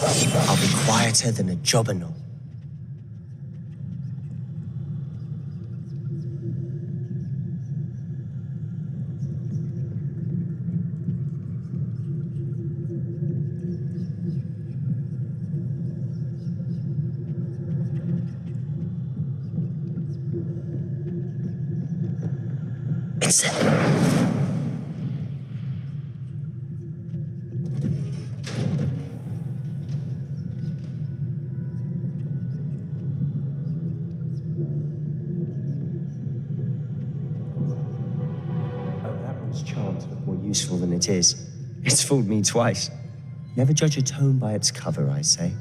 I'll be quieter than a jobberknoll. It's chant look more useful than it is. It's fooled me twice. Never judge a tome by its cover, I say.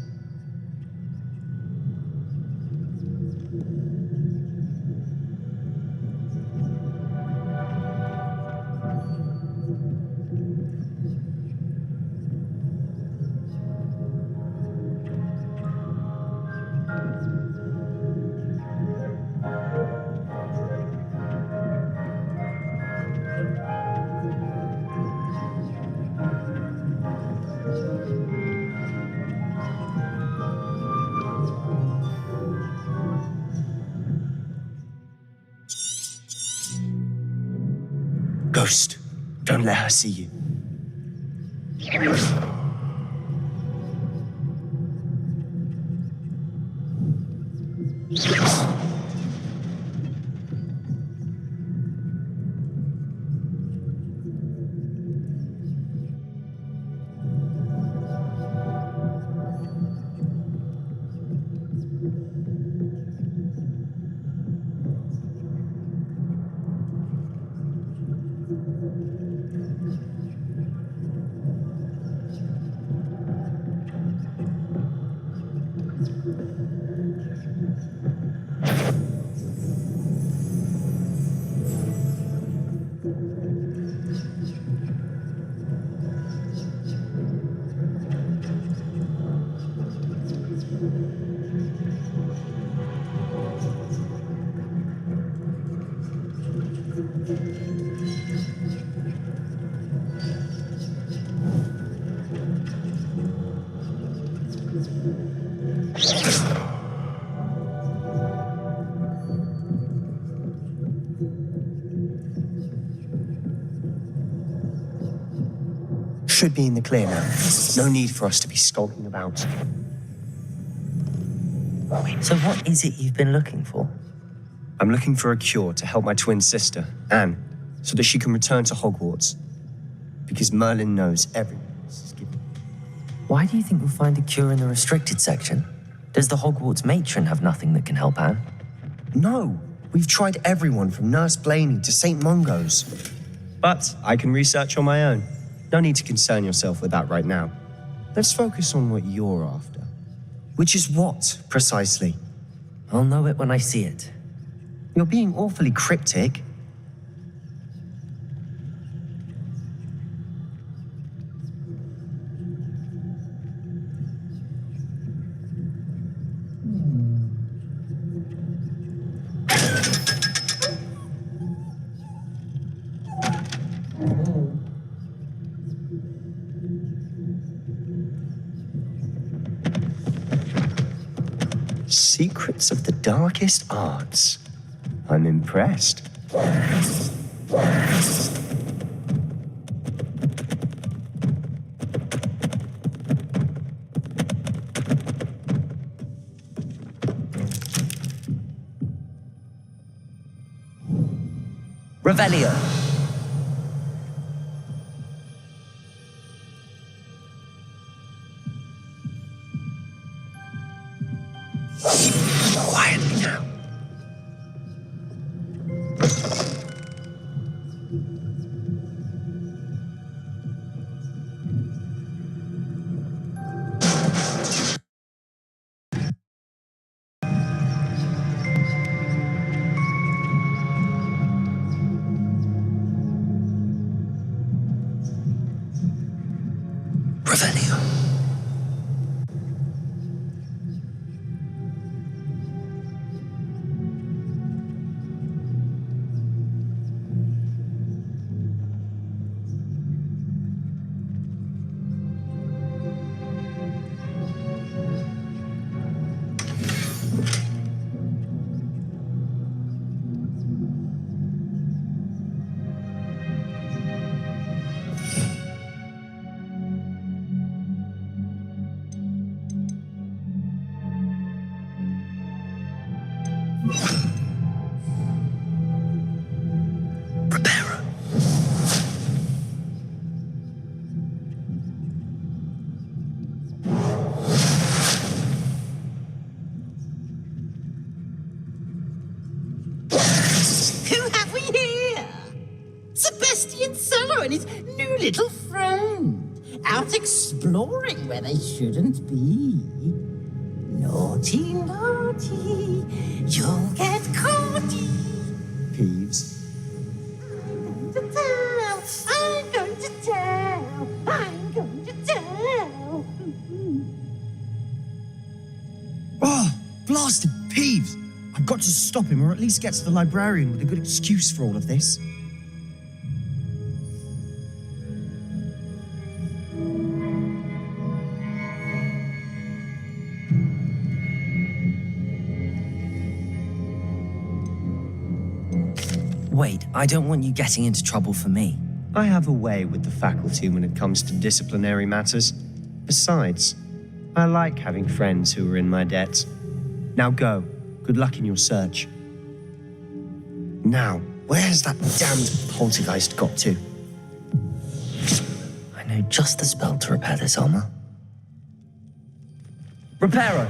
Ghost, don't let her see you. Should be in the clear now. No need for us to be skulking about. So what is it you've been looking for? I'm looking for a cure to help my twin sister, Anne, so that she can return to Hogwarts. Because Merlin knows everything else is given. Why do you think you'll find a cure in the restricted section? Does the Hogwarts matron have nothing that can help Anne? No, we've tried everyone from Nurse Blaney to St. Mungo's. But I can research on my own. No need to concern yourself with that right now. Let's focus on what you're after. Which is what, precisely? I'll know it when I see it. You're being awfully cryptic. Secrets of the darkest arts. I'm impressed. Revelio. Quietly now. Revelio. Prepare. Who have we here? Sebastian Solo and his new little friend, out exploring where they shouldn't be. Naughty, naughty, you'll get caughty. Peeves. I'm going to tell, I'm going to tell. Oh, blasted Peeves! I've got to stop him, or at least get to the librarian with a good excuse for all of this. Wait, I don't want you getting into trouble for me. I have a way with the faculty when it comes to disciplinary matters. Besides, I like having friends who are in my debt. Now go. Good luck in your search. Now, where's that damned poltergeist got to? I know just the spell to repair this armor. Reparo!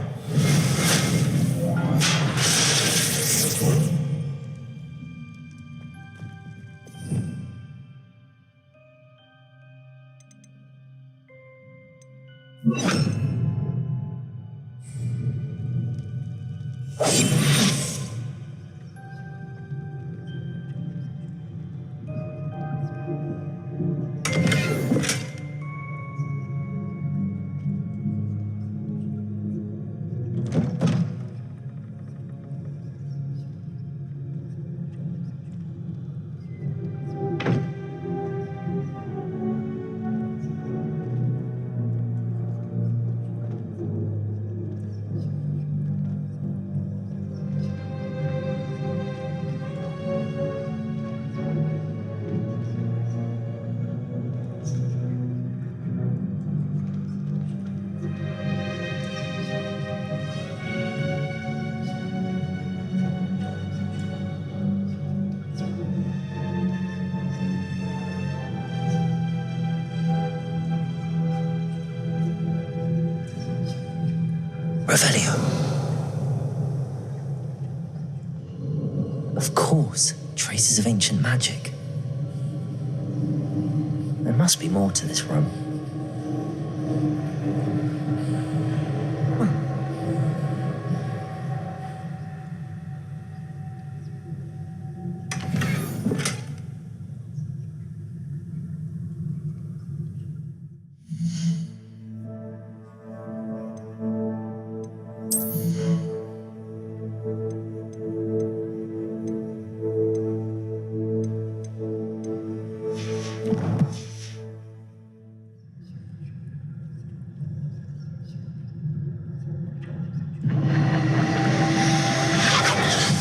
Revelio. Of course, traces of ancient magic. And must be more to this room.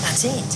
That's it.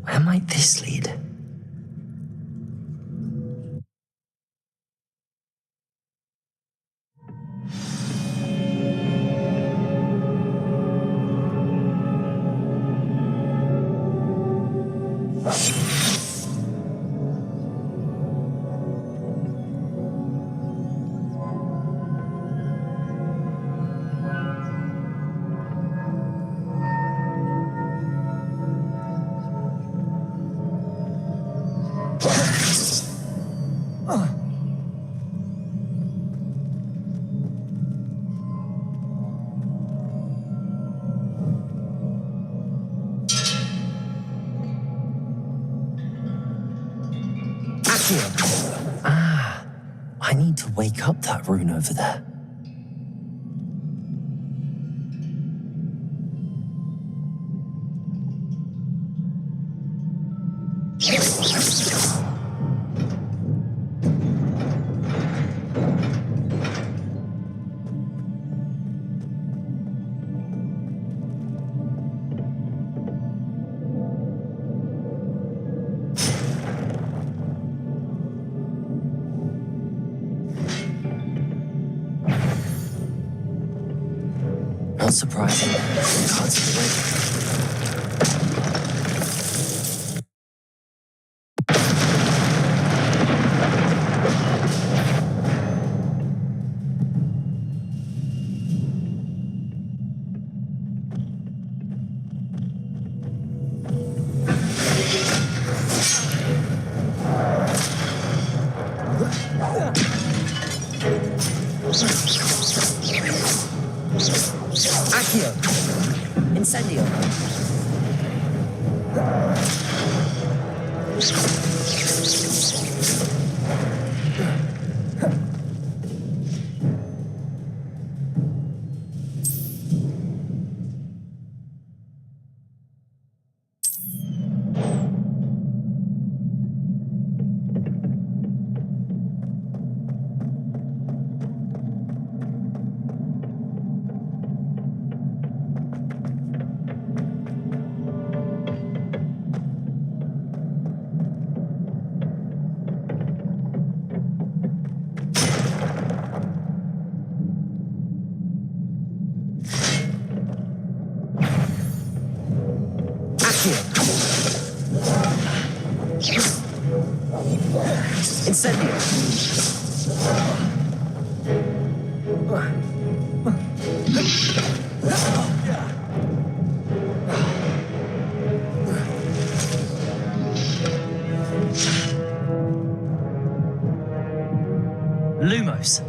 Where might this lead? Ah, I need to wake up that rune over there. Not surprising. Cards are ready. Incendio. Incendio. Lumos.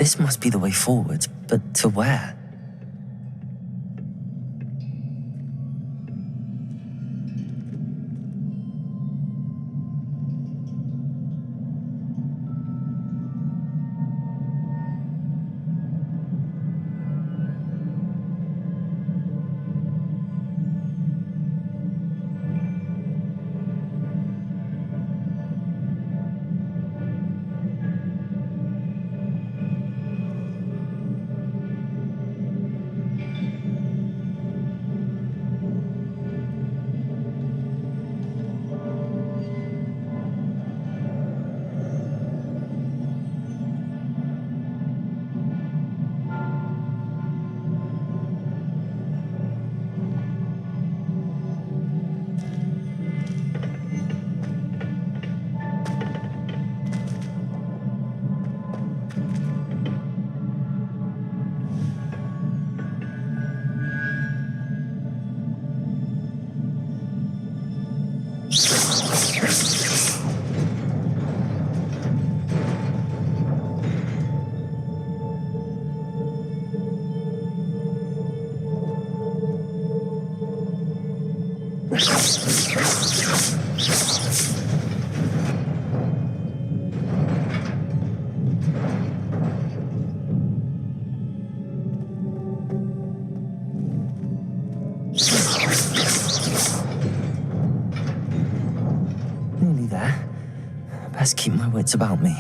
This must be the way forward, but to where? Nearly there. Best keep my wits about me.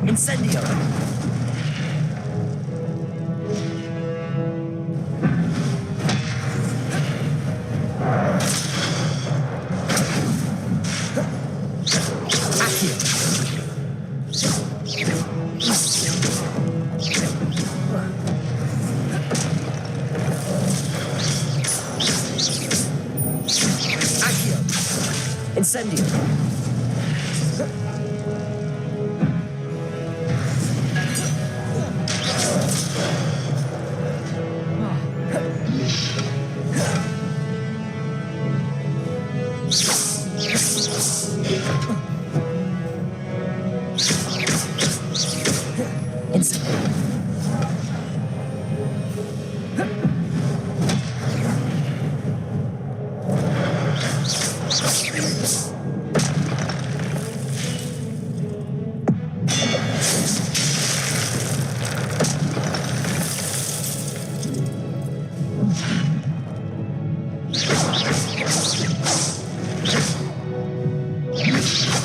Incendio! Incendio!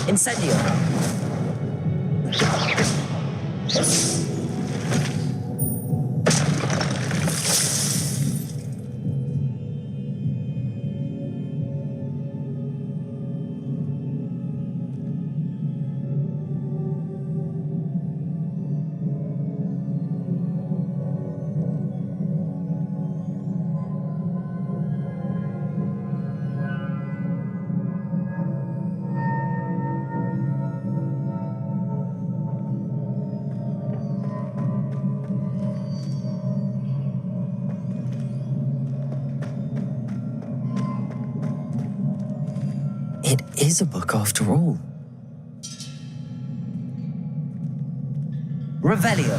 Incendio! It is a book after all. Revelio.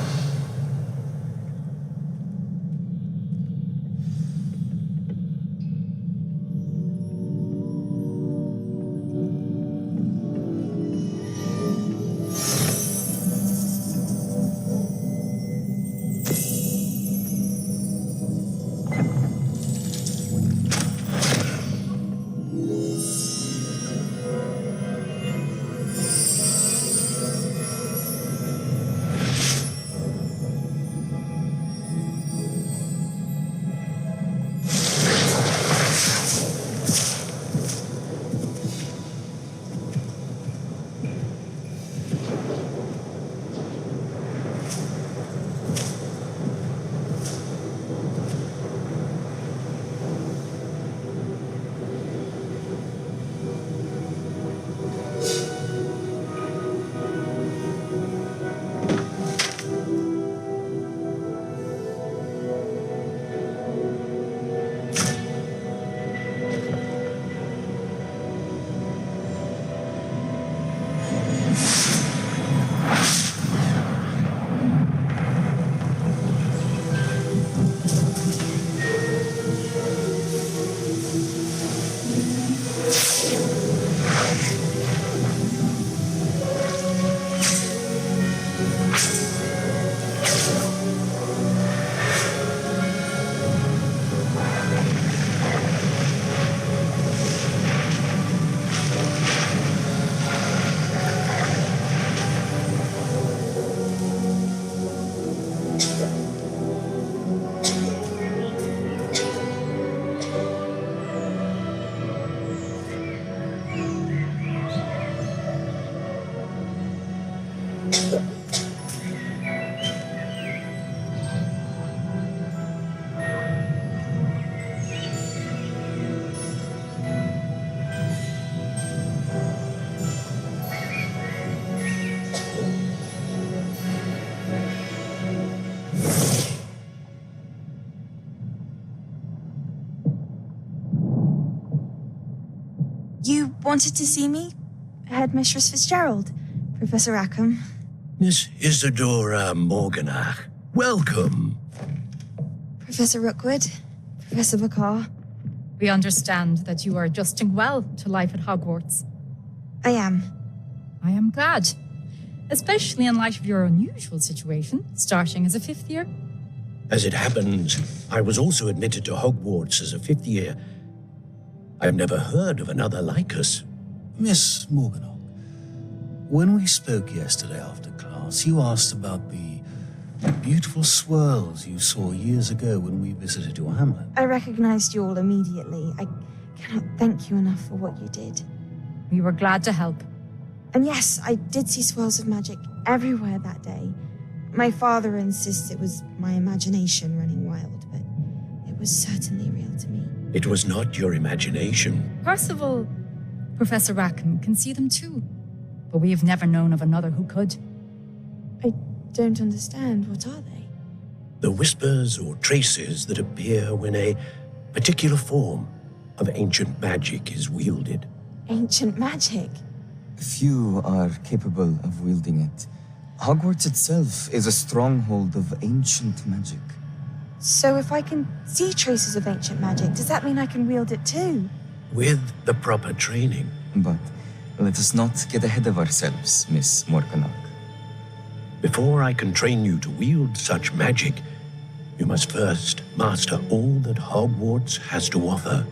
wanted to see me? Headmistress Fitzgerald, Professor Rackham. Miss Isadora Morganach, welcome. Professor Rookwood, Professor Bakar. We understand that you are adjusting well to life at Hogwarts. I am. I am glad, especially in light of your unusual situation, starting as a fifth year. As it happens, I was also admitted to Hogwarts as a fifth year. I've never heard of another like us. Miss Morganach, when we spoke yesterday after class, you asked about the beautiful swirls you saw years ago when we visited your hamlet. I recognized you all immediately. I cannot thank you enough for what you did. We were glad to help. And yes, I did see swirls of magic everywhere that day. My father insists it was my imagination running wild, but it was certainly real to me. It was not your imagination. Percival, Professor Rackham can see them too, but we have never known of another who could. I don't understand. What are they? The whispers or traces that appear when a particular form of ancient magic is wielded. Ancient magic? Few are capable of wielding it. Hogwarts itself is a stronghold of ancient magic. So if I can see traces of ancient magic, does that mean I can wield it too? With the proper training. But let us not get ahead of ourselves, Miss Morganach. Before I can train you to wield such magic, you must first master all that Hogwarts has to offer.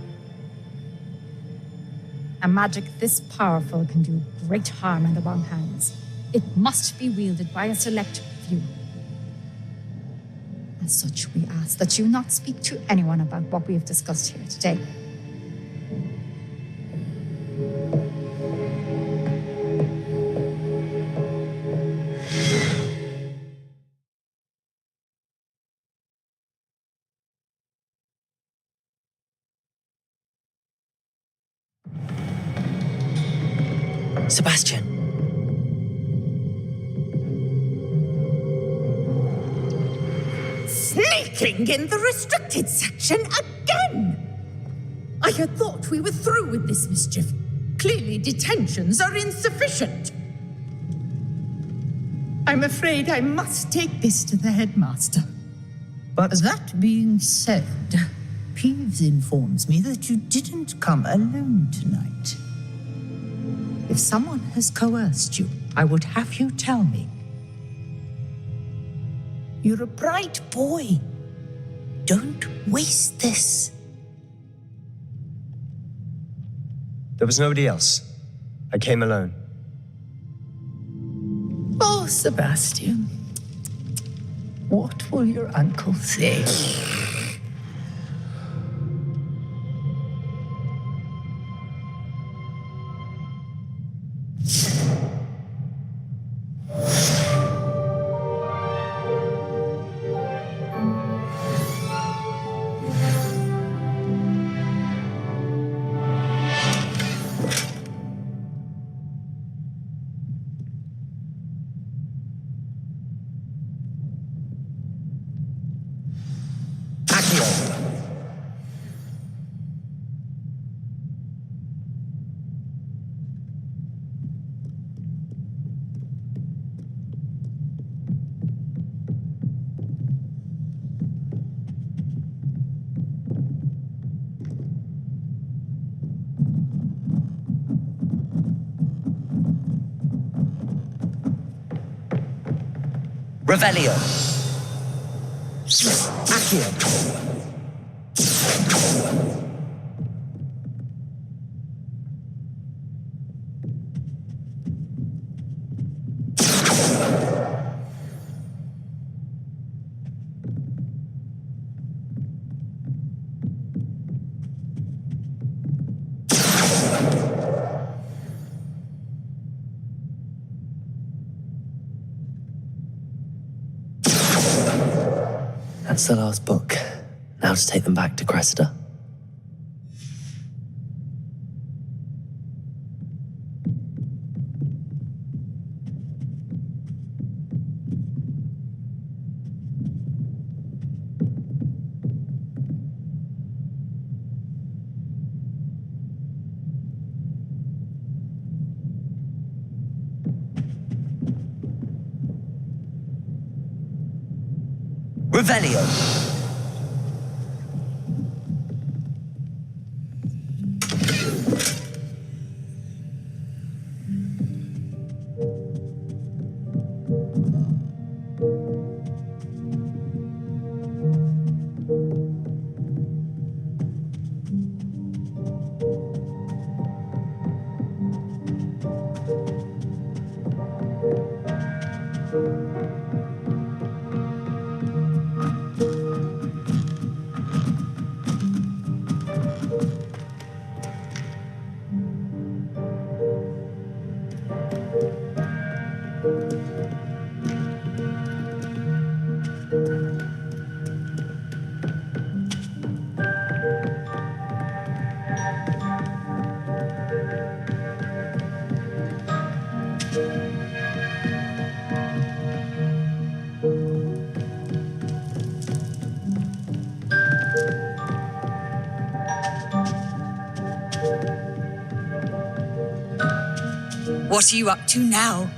A magic this powerful can do great harm in the wrong hands. It must be wielded by a select few. As such, we ask that you not speak to anyone about what we have discussed here today. Sebastian. Sneaking in the restricted section again! I had thought we were through with this mischief. Clearly detentions are insufficient. I'm afraid I must take this to the headmaster. But That being said, Peeves informs me that you didn't come alone tonight. If someone has coerced you, I would have you tell me. You're a bright boy. Don't waste this. there was nobody else. I came alone. Oh, Sebastian. What will your uncle say? Revelio. Accio. That's the last book. Now to take them back to Cressida. Revelio! What are you up to now?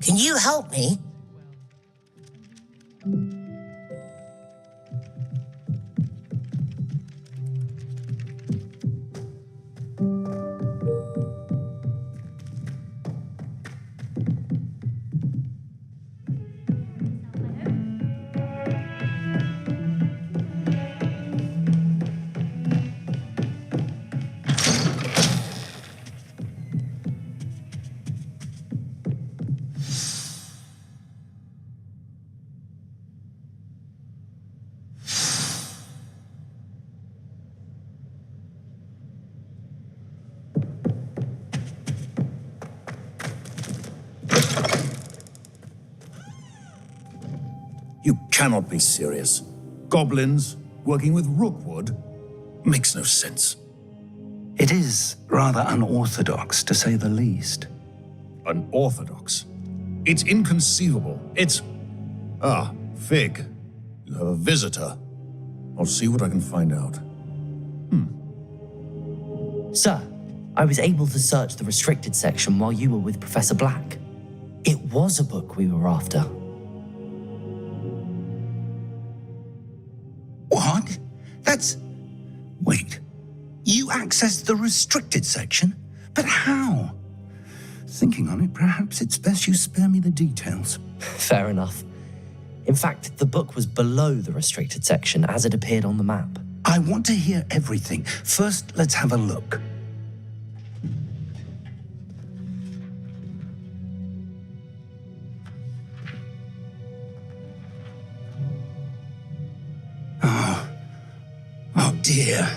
Can you help me? You cannot be serious. Goblins working with Rookwood? Makes no sense. It is rather unorthodox, to say the least. Unorthodox? It's inconceivable. It's... Ah, Fig. You have a visitor. I'll see what I can find out. Sir, I was able to search the restricted section while you were with Professor Black. It was a book we were after. What? That's... Wait. You accessed the restricted section? But how? Thinking on it, perhaps it's best you spare me the details. Fair enough. In fact, the book was below the restricted section as it appeared on the map. I want to hear everything. First, let's have a look. Oh dear.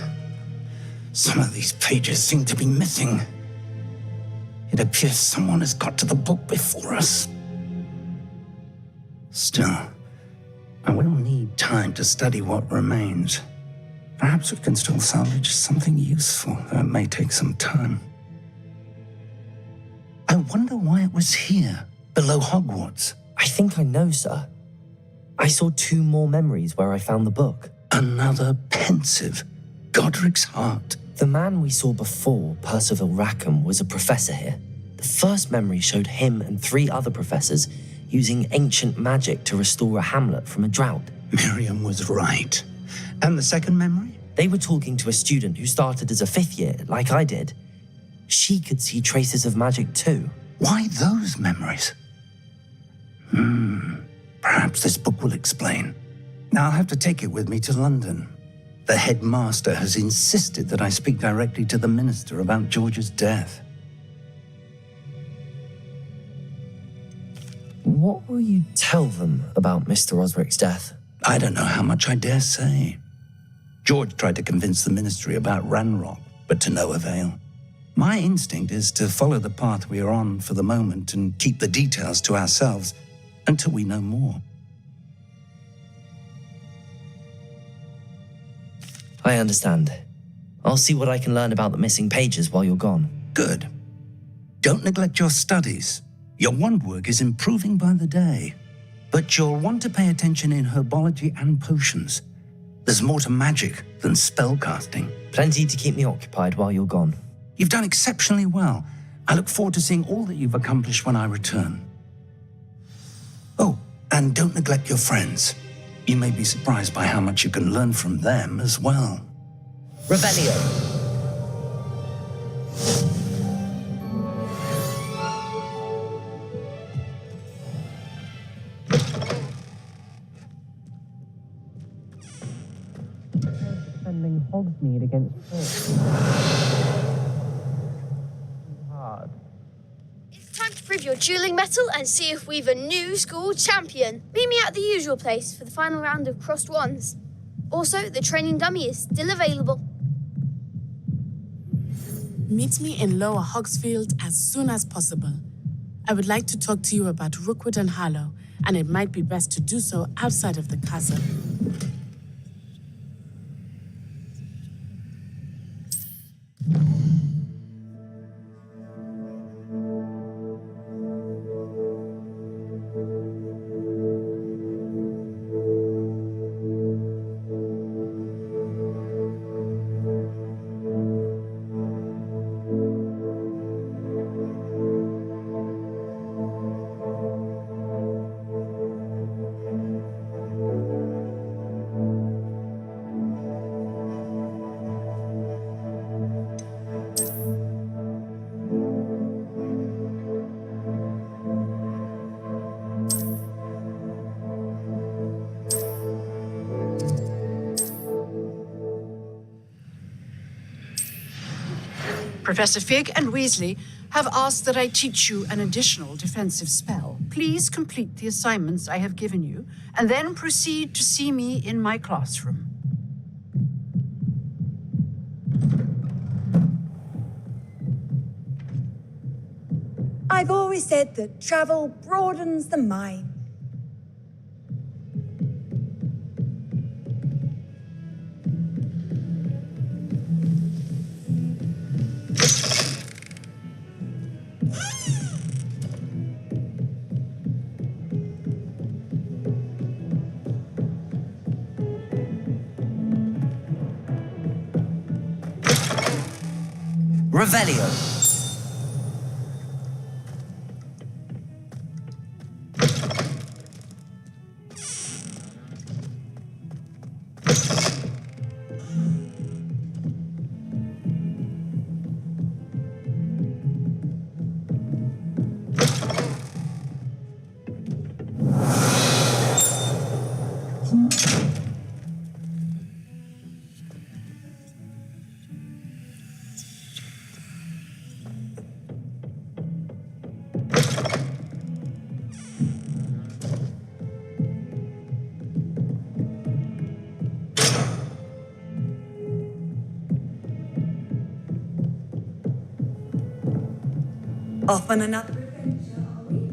Some of these pages seem to be missing. It appears someone has got to the book before us. Still, I will need time to study what remains. Perhaps we can still salvage something useful, though it may take some time. I wonder why it was here, below Hogwarts. I think I know, sir. I saw 2 more memories where I found the book. Another pensive, Godric's heart. The man we saw before, Percival Rackham, was a professor here. The first memory showed him and 3 other professors using ancient magic to restore a hamlet from a drought. Miriam was right. And the second memory? They were talking to a student who started as a 5th year, like I did. She could see traces of magic too. Why those memories? Perhaps this book will explain. Now I'll have to take it with me to London. The headmaster has insisted that I speak directly to the minister about George's death. What will you tell them about Mr. Osric's death? I don't know how much I dare say. George tried to convince the ministry about Ranrock, but to no avail. My instinct is to follow the path we are on for the moment and keep the details to ourselves until we know more. I understand. I'll see what I can learn about the missing pages while you're gone. Good. Don't neglect your studies. Your wand work is improving by the day. But you'll want to pay attention in herbology and potions. There's more to magic than spellcasting. Plenty to keep me occupied while you're gone. You've done exceptionally well. I look forward to seeing all that you've accomplished when I return. Oh, and don't neglect your friends. You may be surprised by how much you can learn from them as well. Revelio. Defending Hogsmeade against hard. It's time to prove your dueling mettle and see if we've a new school champion. Meet me at the usual place for the final round of crossed wands. Also, the training dummy is still available. Meet me in Lower Hogsfield as soon as possible. I would like to talk to you about Rookwood and Harlow, and it might be best to do so outside of the castle. Professor Fig and Weasley have asked that I teach you an additional defensive spell. Please complete the assignments I have given you, and then proceed to see me in my classroom. I've always said that travel broadens the mind. Revelio. Off on another adventure, are we?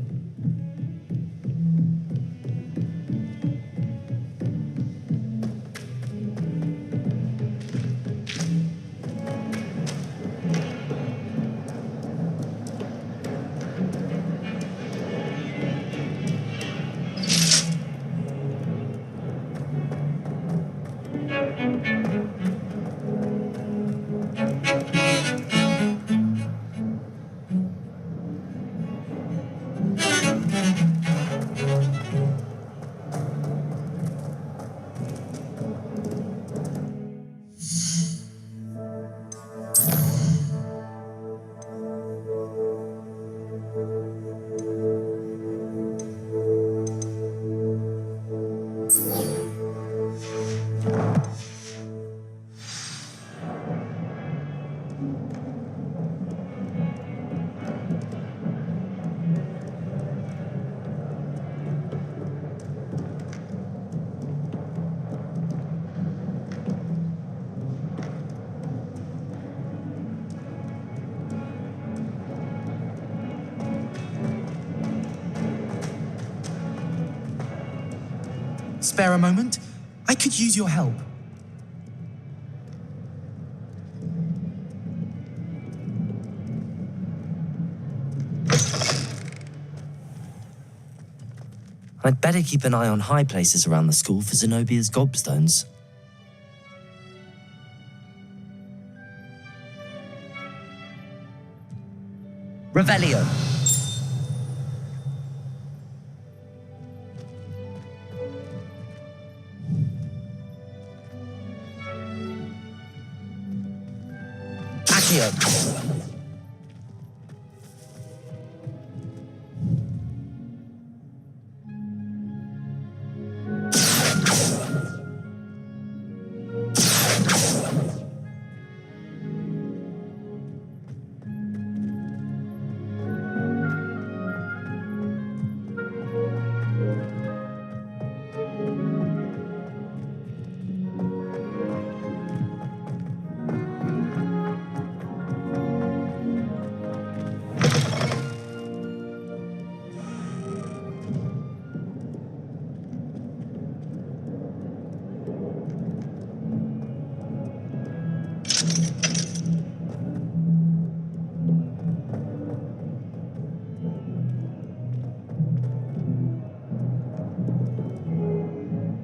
spare a moment? I could use your help. I'd better keep an eye on high places around the school for Zenobia's gobstones. Revelio. Accio.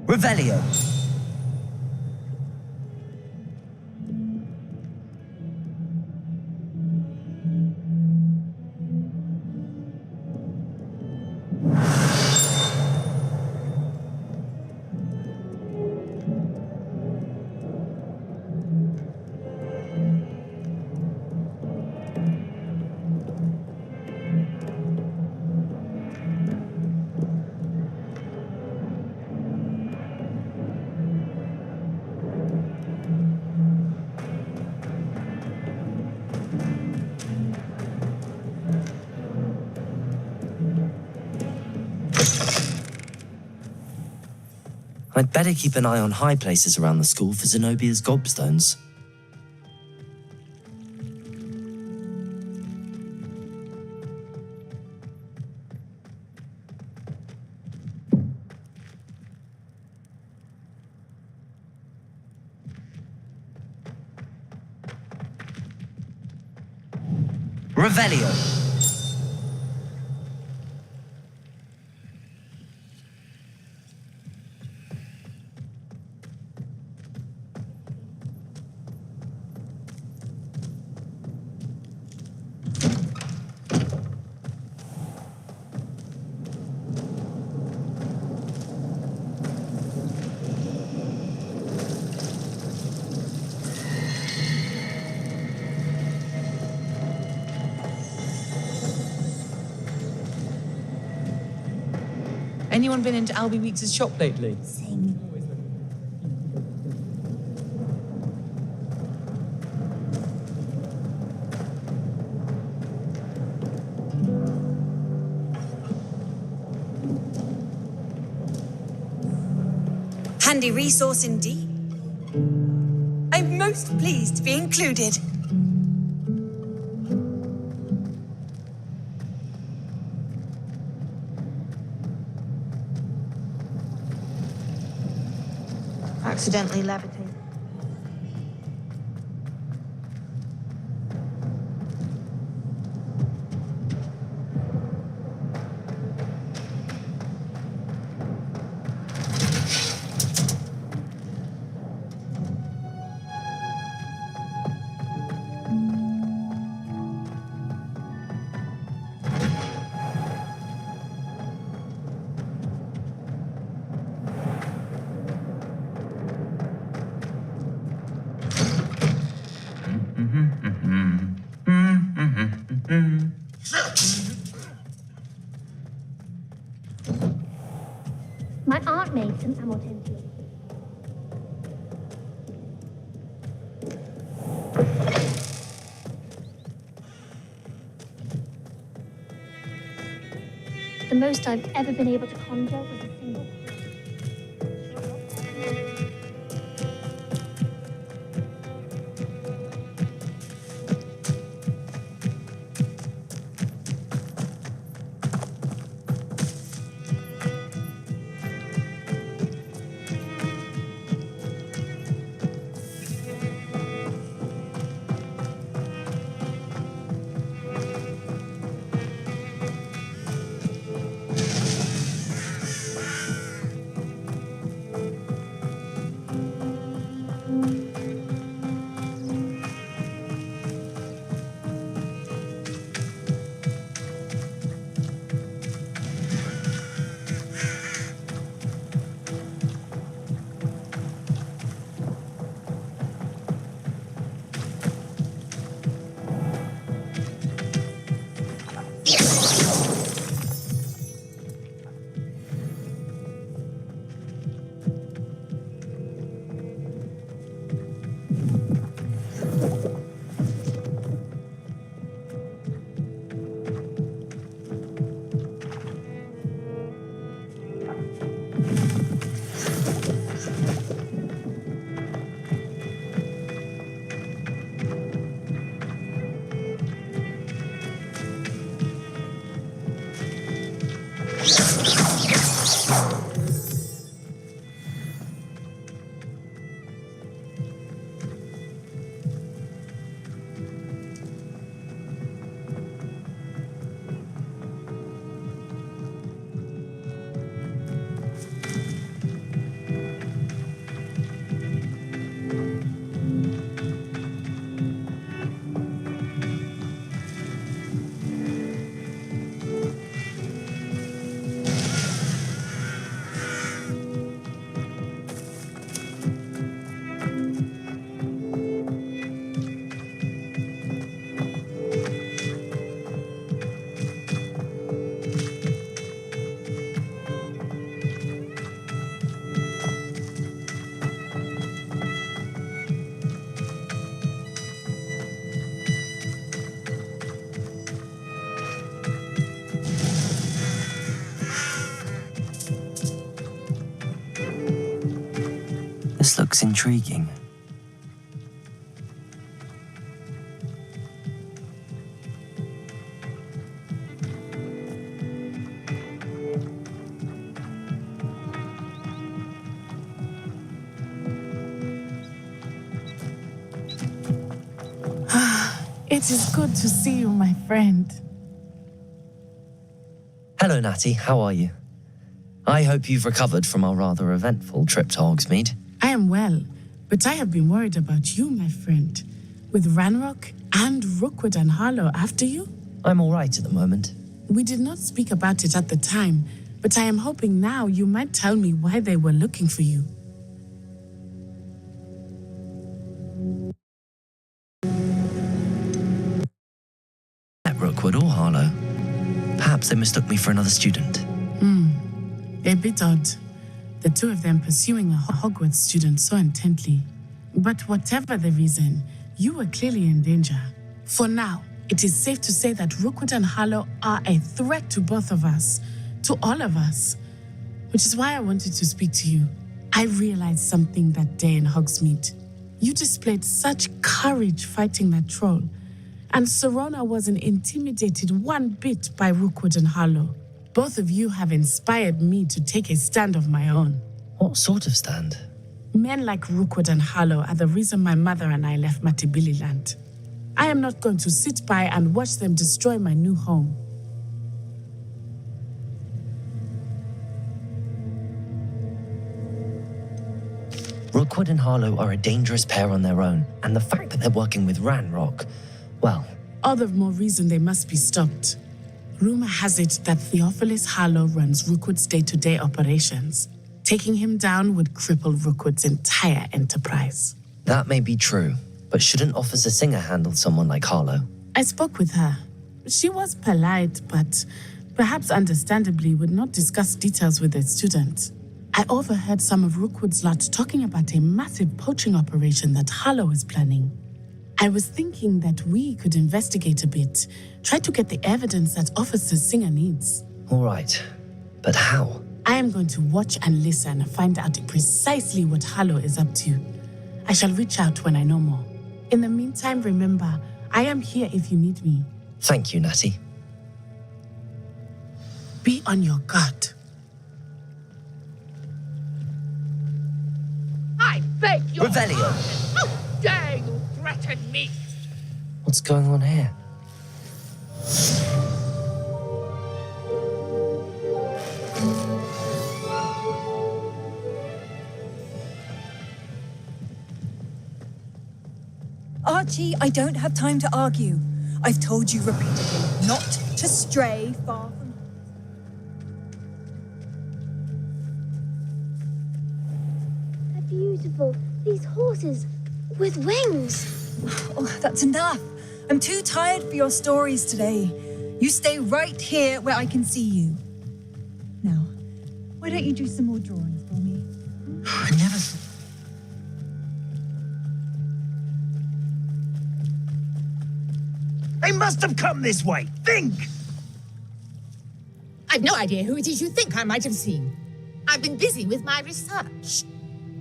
Revelio. I'd better keep an eye on high places around the school for Zenobia's gobstones. Revelio. Anyone been into Albie Weeks' shop lately? Same. Handy resource indeed. I'm most pleased to be included. Accidentally levitate. My aunt made some Hamilton tea. The most I've ever been able to conjure was a single. This looks intriguing. It is good to see you, my friend. Hello, Natty. How are you? I hope you've recovered from our rather eventful trip to Hogsmeade. I am well, but I have been worried about you, my friend. With Ranrock and Rookwood and Harlow after you? I'm all right at the moment. We did not speak about it at the time, but I am hoping now you might tell me why they were looking for you. At Rookwood or Harlow. Perhaps they mistook me for another student. A bit odd. The two of them pursuing a Hogwarts student so intently. But whatever the reason, you were clearly in danger. For now, it is safe to say that Rookwood and Harlow are a threat to both of us, to all of us. Which is why I wanted to speak to you. I realized something that day in Hogsmeade. You displayed such courage fighting that troll, and Serona wasn't intimidated one bit by Rookwood and Harlow. Both of you have inspired me to take a stand of my own. What sort of stand? Men like Rookwood and Harlow are the reason my mother and I left Matibililand. I am not going to sit by and watch them destroy my new home. Rookwood and Harlow are a dangerous pair on their own, and the fact that they're working with Ranrock, well... All the more reason they must be stopped. Rumor has it that Theophilus Harlow runs Rookwood's day-to-day operations. Taking him down would cripple Rookwood's entire enterprise. That may be true, but shouldn't Officer Singer handle someone like Harlow? I spoke with her. She was polite, but perhaps understandably would not discuss details with a student. I overheard some of Rookwood's lot talking about a massive poaching operation that Harlow is planning. I was thinking that we could investigate a bit, try to get the evidence that Officer Singer needs. All right, but how? I am going to watch and listen and find out precisely what Harlow is up to. I shall reach out when I know more. In the meantime, remember, I am here if you need me. Thank you, Natty. Be on your guard. I beg your Revelio. pardon. How dare you threaten me? What's going on here? Archie, I don't have time to argue. I've told you repeatedly not to stray far from... They're beautiful. These horses with wings. Oh, that's enough. I'm too tired for your stories today. You stay right here where I can see you. Now, why don't you do some more drawings for me? I never... They must have come this way. Think! I've no idea who it is you think I might have seen. I've been busy with my research.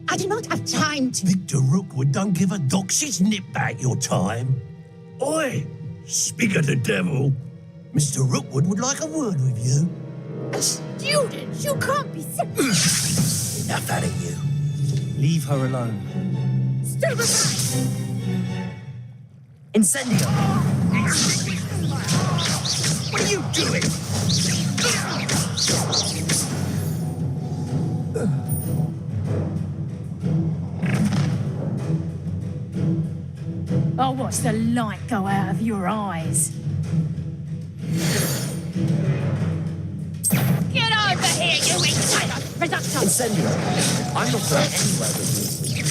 I do not have time to... Victor Rookwood don't give a doxy's nip back your time. Oi, speak of the devil. Mr. Rookwood would like a word with you. A student? You can't be serious. Enough out of you. Leave her alone. Stay behind! Incendio! What are you doing? I'll watch the light go out of your eyes. Get over here, you insider presumption! Incendio! I'm not going anywhere with you.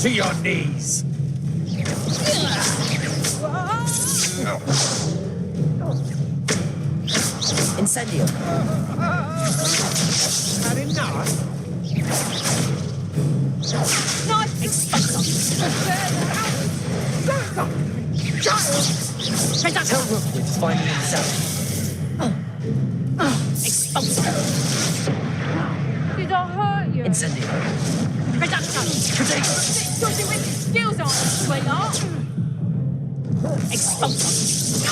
To your knees. Incendio! Had enough? Knife exposure! Child! Tell Rookwood to find me himself. Exposure! Incendio. Reductor! Your terrific skills on, sweetheart! Expulsor!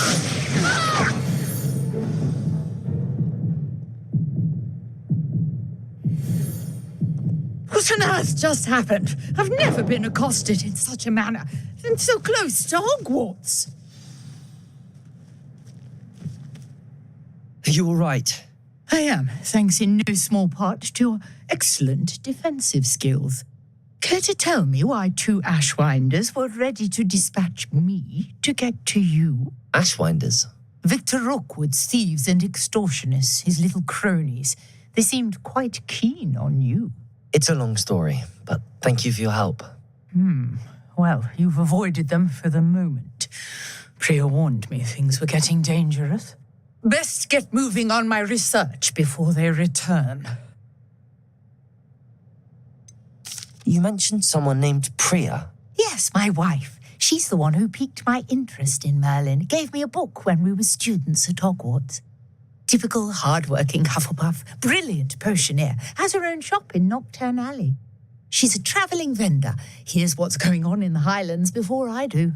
What on earth just happened? I've never been accosted in such a manner, and so close to Hogwarts. Are you all right? I am, thanks in no small part to your excellent defensive skills. Care to tell me why 2 Ashwinders were ready to dispatch me to get to you? Ashwinders? Victor Rookwood's thieves and extortionists, his little cronies. They seemed quite keen on you. It's a long story, but thank you for your help. Well, you've avoided them for the moment. Priya warned me things were getting dangerous. Best get moving on my research before they return. You mentioned someone named Priya. Yes, my wife. She's the one who piqued my interest in Merlin. Gave me a book when we were students at Hogwarts. Typical hard-working Hufflepuff, brilliant potioneer, has her own shop in Knockturn Alley. She's a travelling vendor. Hears what's going on in the Highlands before I do.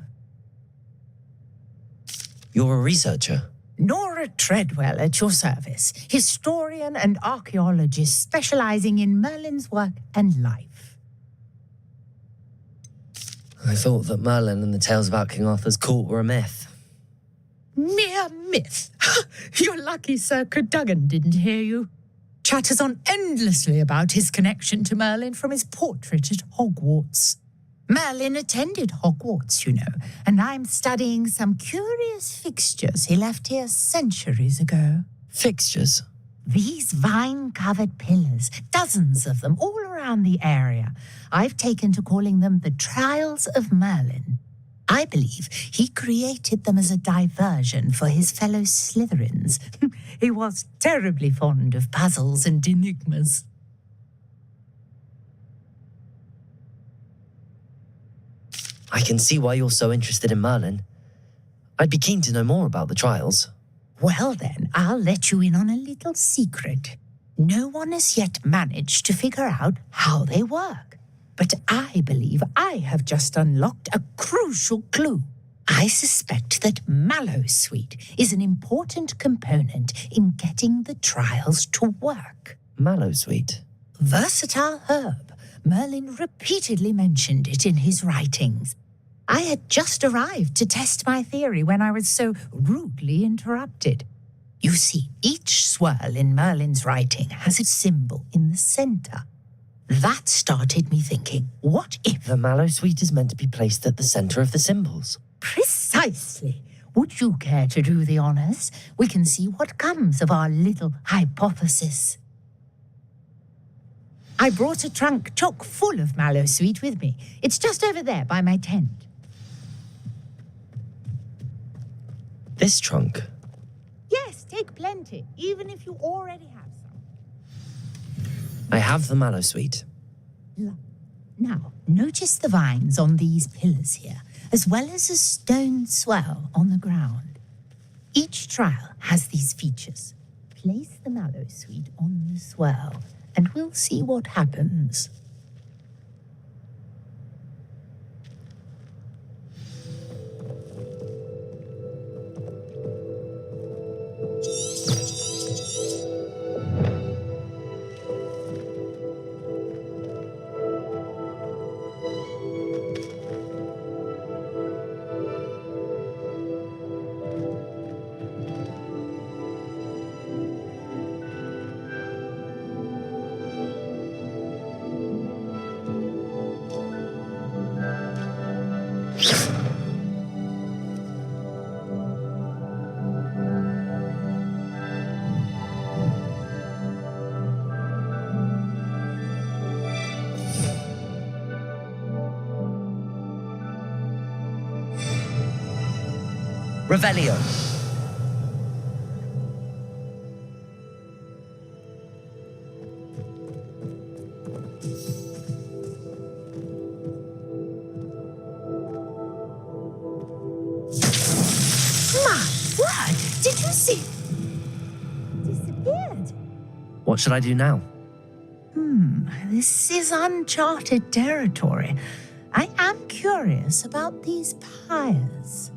You're a researcher? Nora Treadwell at your service, historian and archaeologist specialising in Merlin's work and life. I thought that Merlin and the tales about King Arthur's court were a myth. Mere myth. You're lucky Sir Cadogan didn't hear you. Chatters on endlessly about his connection to Merlin from his portrait at Hogwarts. Merlin attended Hogwarts, you know, and I'm studying some curious fixtures he left here centuries ago. Fixtures? These vine-covered pillars, dozens of them all around the area. I've taken to calling them the Trials of Merlin. I believe he created them as a diversion for his fellow Slytherins. He was terribly fond of puzzles and enigmas. I can see why you're so interested in Merlin. I'd be keen to know more about the trials. Well then, I'll let you in on a little secret. No one has yet managed to figure out how they work. But I believe I have just unlocked a crucial clue. I suspect that Mallowsweet is an important component in getting the trials to work. Mallowsweet? Versatile herb. Merlin repeatedly mentioned it in his writings. I had just arrived to test my theory when I was so rudely interrupted. You see, each swirl in Merlin's writing has a symbol in the center. That started me thinking, what if... The Mallowsweet is meant to be placed at the center of the symbols. Precisely. Would you care to do the honors? We can see what comes of our little hypothesis. I brought a trunk chock full of Mallowsweet with me. It's just over there by my tent. This trunk? Yes, take plenty, even if you already have some. I have the Mallowsweet. Now, notice the vines on these pillars here, as well as a stone swell on the ground. Each trial has these features. Place the Mallowsweet on the swell, and we'll see what happens. Revelio. My word! Did you see? Disappeared. What should I do now? This is uncharted territory. I am curious about these pyres.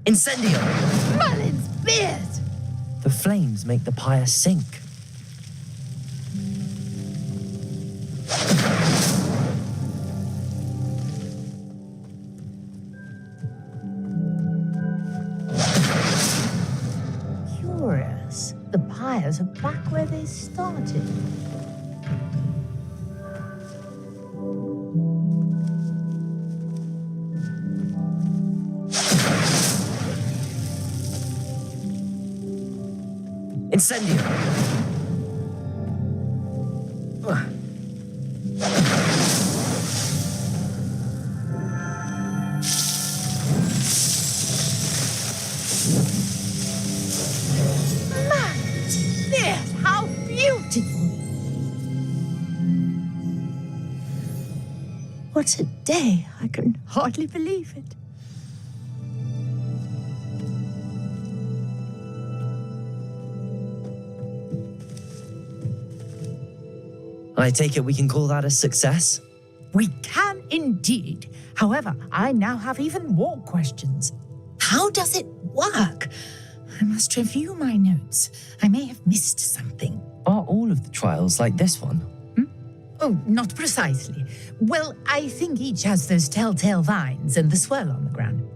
Incendio! Merlin's beard! The flames make the pyre sink. Curious. The pyres are back where they started. Incendio! Beard, how beautiful! What a day! I can hardly believe it. I take it we can call that a success? We can indeed. However, I now have even more questions. How does it work? I must review my notes. I may have missed something. Are all of the trials like this one? Oh, not precisely. Well, I think each has those telltale vines and the swirl on the ground.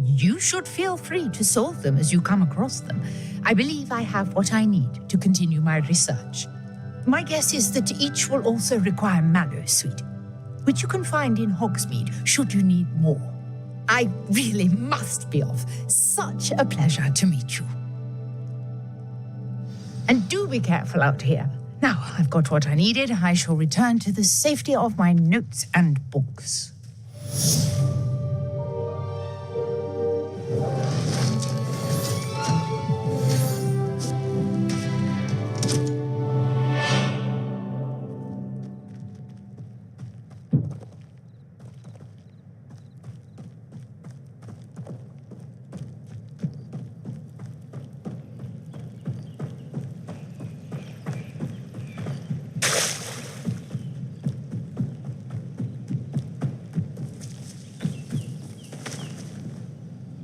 You should feel free to solve them as you come across them. I believe I have what I need to continue my research. My guess is that each will also require Mallow Sweet, which you can find in Hogsmeade should you need more. I really must be off. Such a pleasure to meet you. And do be careful out here. Now I've got what I needed. I shall return to the safety of my notes and books.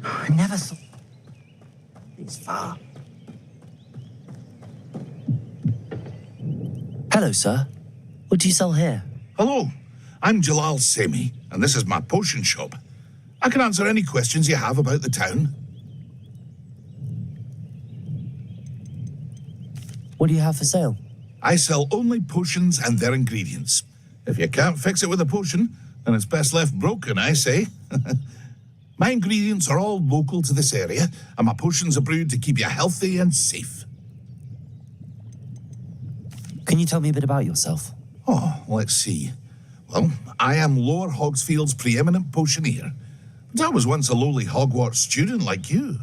I never saw this far. Hello, sir. What do you sell here? Hello, I'm Jalal Semi, and this is my potion shop. I can answer any questions you have about the town. What do you have for sale? I sell only potions and their ingredients. If you can't fix it with a potion, then it's best left broken, I say. My ingredients are all local to this area, and my potions are brewed to keep you healthy and safe. Can you tell me a bit about yourself? Oh, let's see. Well, I am Lower Hogsfield's preeminent potioneer, but I was once a lowly Hogwarts student like you.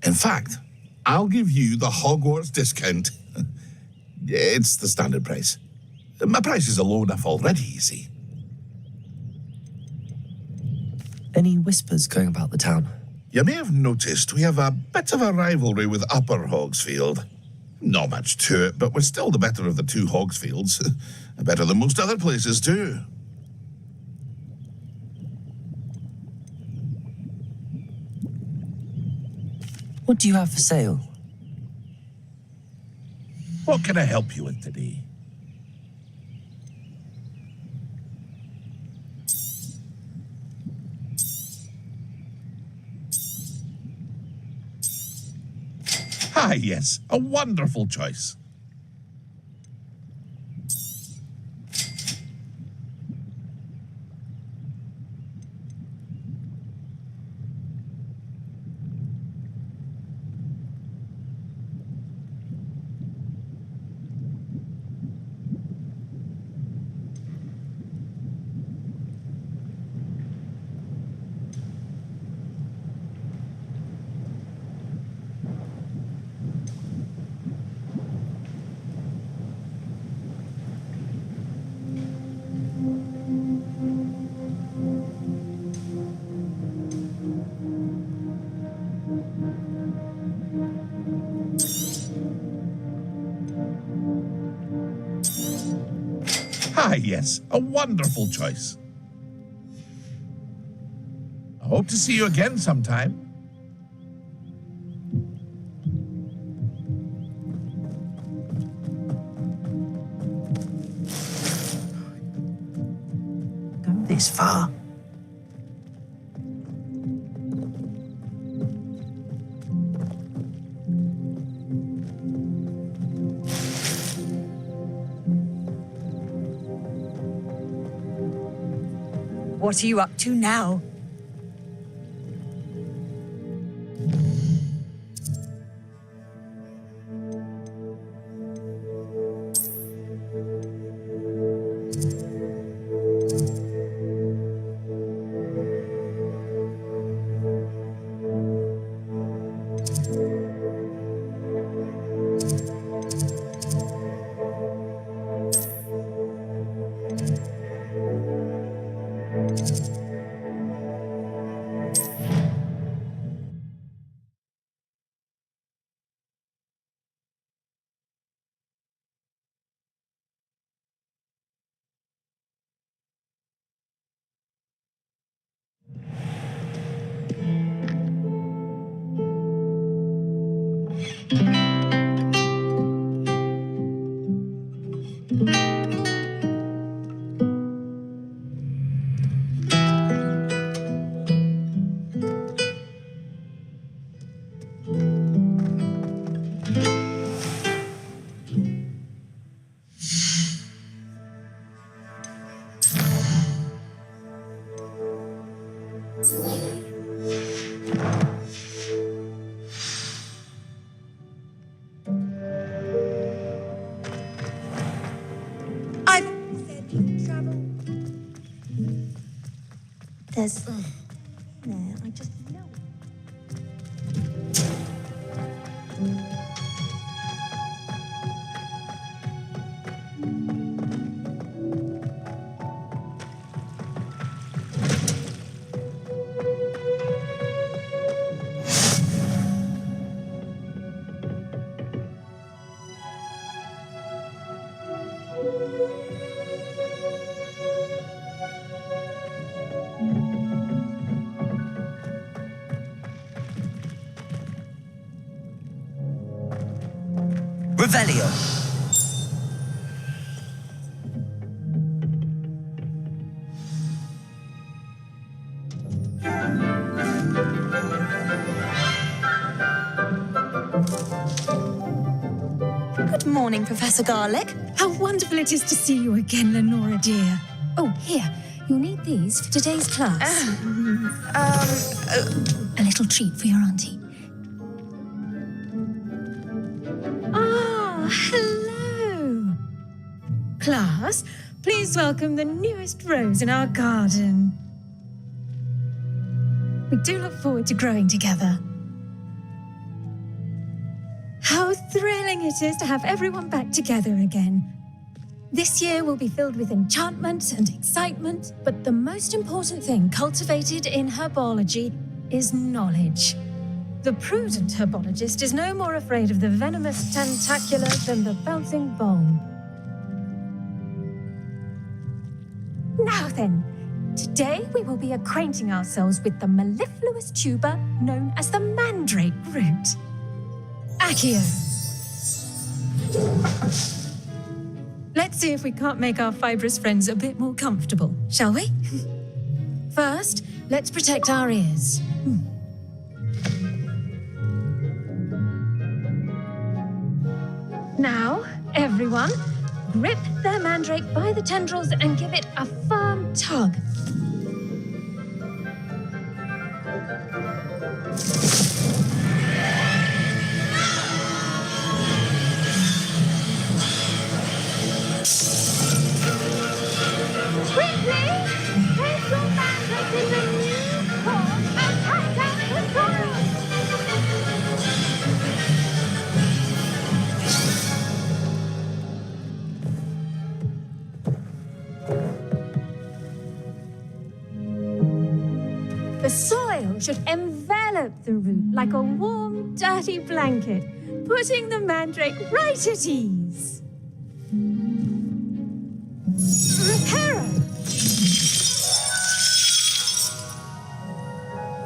In fact, I'll give you the Hogwarts discount. It's the standard price. My prices are low enough already, you see. Any whispers going about the town? You may have noticed we have a bit of a rivalry with Upper Hogsfield. Not much to it, but we're still the better of the two Hogsfields. Better than most other places, too. What do you have for sale? What can I help you with today? Ah, yes, a wonderful choice. Ah, yes, a wonderful choice. I hope to see you again sometime. Go this far. What are you up to now? There's... There, I just know. Revelio. Good morning, Professor Garlic. How wonderful it is to see you again, Lenora dear. Oh, here, you'll need these for today's class. A little treat for your auntie. Ah, hello. Class, please welcome the newest rose in our garden. We do look forward to growing together. How thrilling it is to have everyone back together again. This year will be filled with enchantment and excitement, but the most important thing cultivated in herbology is knowledge. The prudent herbologist is no more afraid of the venomous tentacular than the bouncing bulb. Now then, today we will be acquainting ourselves with the mellifluous tuber known as the mandrake root. Accio. Let's see if we can't make our fibrous friends a bit more comfortable, shall we? First, let's protect our ears. Now, everyone, grip their mandrake by the tendrils and give it a firm tug. Quickly! Place your mandrake in the new course and cut down the soil! The soil should envelop the root like a warm, dirty blanket, putting the mandrake right at ease.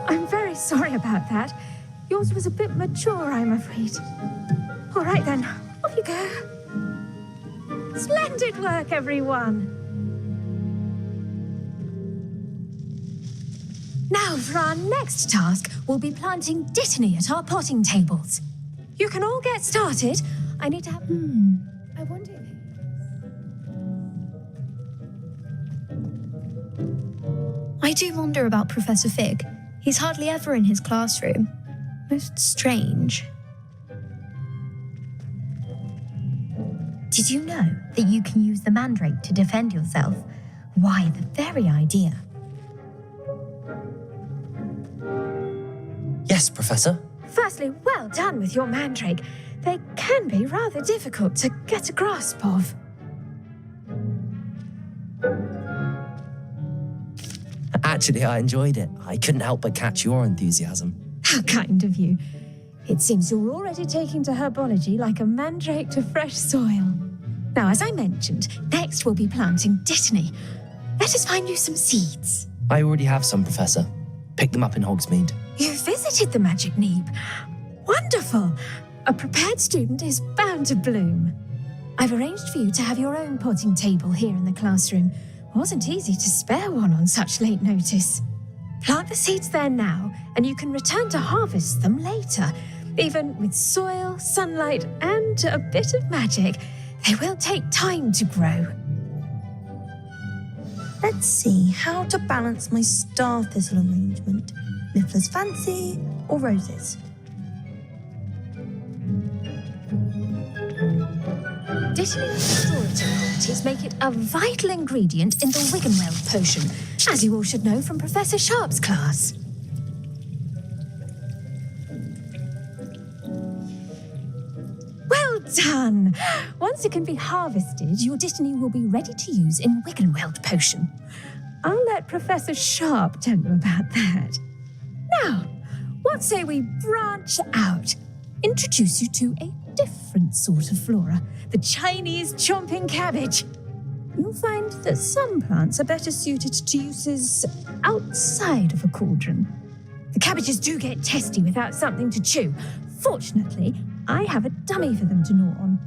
I'm very sorry about that. Yours was a bit mature, I'm afraid. All right then, off you go. Splendid work, everyone. Now, for our next task, we'll be planting dittany at our potting tables. You can all get started. I need to have... I wonder if... I do wonder about Professor Fig. He's hardly ever in his classroom. Most strange. Did you know that you can use the mandrake to defend yourself? Why, the very idea. Yes, Professor. Firstly, well done with your mandrake. They can be rather difficult to get a grasp of. Actually, I enjoyed it. I couldn't help but catch your enthusiasm. How kind of you. It seems you're already taking to herbology like a mandrake to fresh soil. Now, as I mentioned, next we'll be planting dittany. Let us find you some seeds. I already have some, Professor. Pick them up in Hogsmeade. You visited the Magic Neeb. Wonderful. A prepared student is bound to bloom. I've arranged for you to have your own potting table here in the classroom. Wasn't easy to spare one on such late notice. Plant the seeds there now, and you can return to harvest them later. Even with soil, sunlight, and a bit of magic, they will take time to grow. Let's see how to balance my star thistle arrangement. Miffler's fancy or roses? Dittany restorative properties make it a vital ingredient in the Wiggenweld potion, as you all should know from Professor Sharp's class. Well done! Once it can be harvested, your dittany will be ready to use in Wiggenweld potion. I'll let Professor Sharp tell you about that. Now, what say we branch out? Introduce you to a different sort of flora, the Chinese chomping cabbage. You'll find that some plants are better suited to uses outside of a cauldron. The cabbages do get testy without something to chew. Fortunately, I have a dummy for them to gnaw on.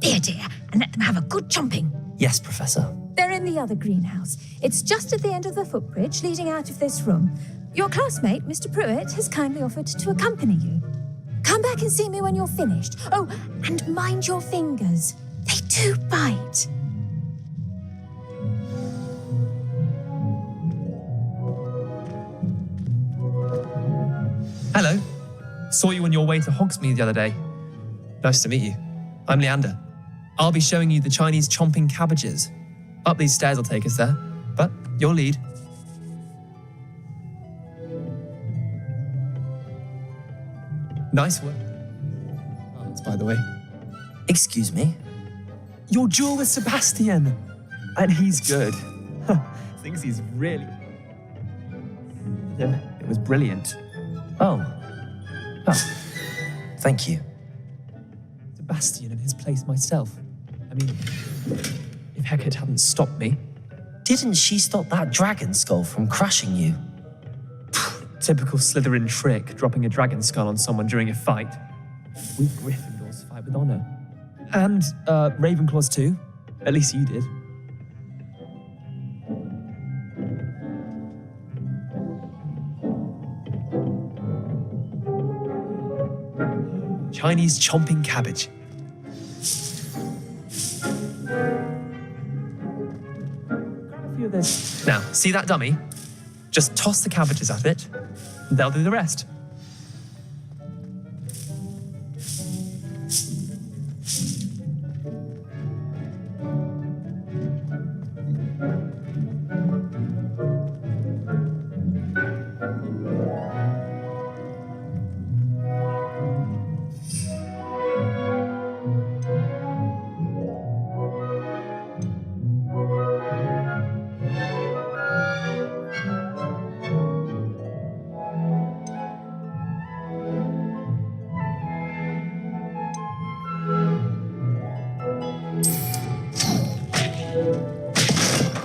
There, dear, and let them have a good chomping. Yes, Professor. They're in the other greenhouse. It's just at the end of the footbridge leading out of this room. Your classmate, Mr. Pruitt, has kindly offered to accompany you. Come back and see me when you're finished. Oh, and mind your fingers. They do bite. Hello. Saw you on your way to Hogsmeade the other day. Nice to meet you. I'm Leander. I'll be showing you the Chinese chomping cabbages. Up these stairs will take us there, but your lead. Nice work. Oh, that's by the way. Excuse me? Your duel with Sebastian. And he's good. Thinks he's really... Yeah, it was brilliant. Oh. Thank you. Sebastian in his place myself. I mean, if Hecate hadn't stopped me... Didn't she stop that dragon skull from crushing you? Typical Slytherin trick, dropping a dragon skull on someone during a fight. We Gryffindors fight with honor. And Ravenclaws too. At least you did. Chinese chomping cabbage. Grab a few of this. Now, see that dummy? Just toss the cabbages at it, and they'll do the rest.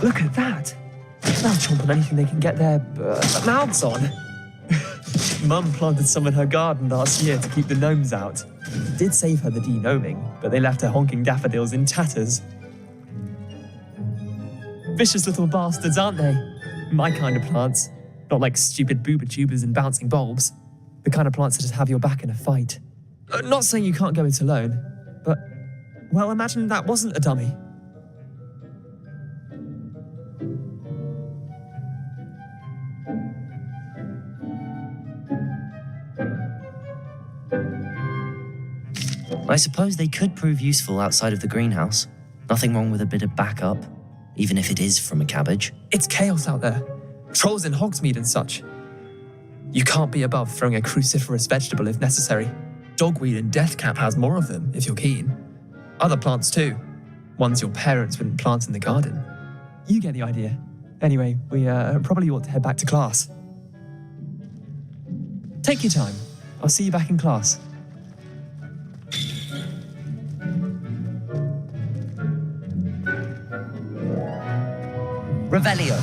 Look at that. They'll chomp on anything they can get their mouths on. Mum planted some in her garden last year to keep the gnomes out. Did save her the de-gnoming, but they left her honking daffodils in tatters. Vicious little bastards, aren't they? My kind of plants. Not like stupid booba tubers and bouncing bulbs. The kind of plants that just have your back in a fight. Not saying you can't go it alone, but, well, imagine that wasn't a dummy. I suppose they could prove useful outside of the greenhouse. Nothing wrong with a bit of backup, even if it is from a cabbage. It's chaos out there. Trolls in Hogsmeade and such. You can't be above throwing a cruciferous vegetable if necessary. Dogweed and deathcap has more of them, if you're keen. Other plants too. Ones your parents wouldn't plant in the garden. You get the idea. Anyway, we probably ought to head back to class. Take your time. I'll see you back in class. Revelio.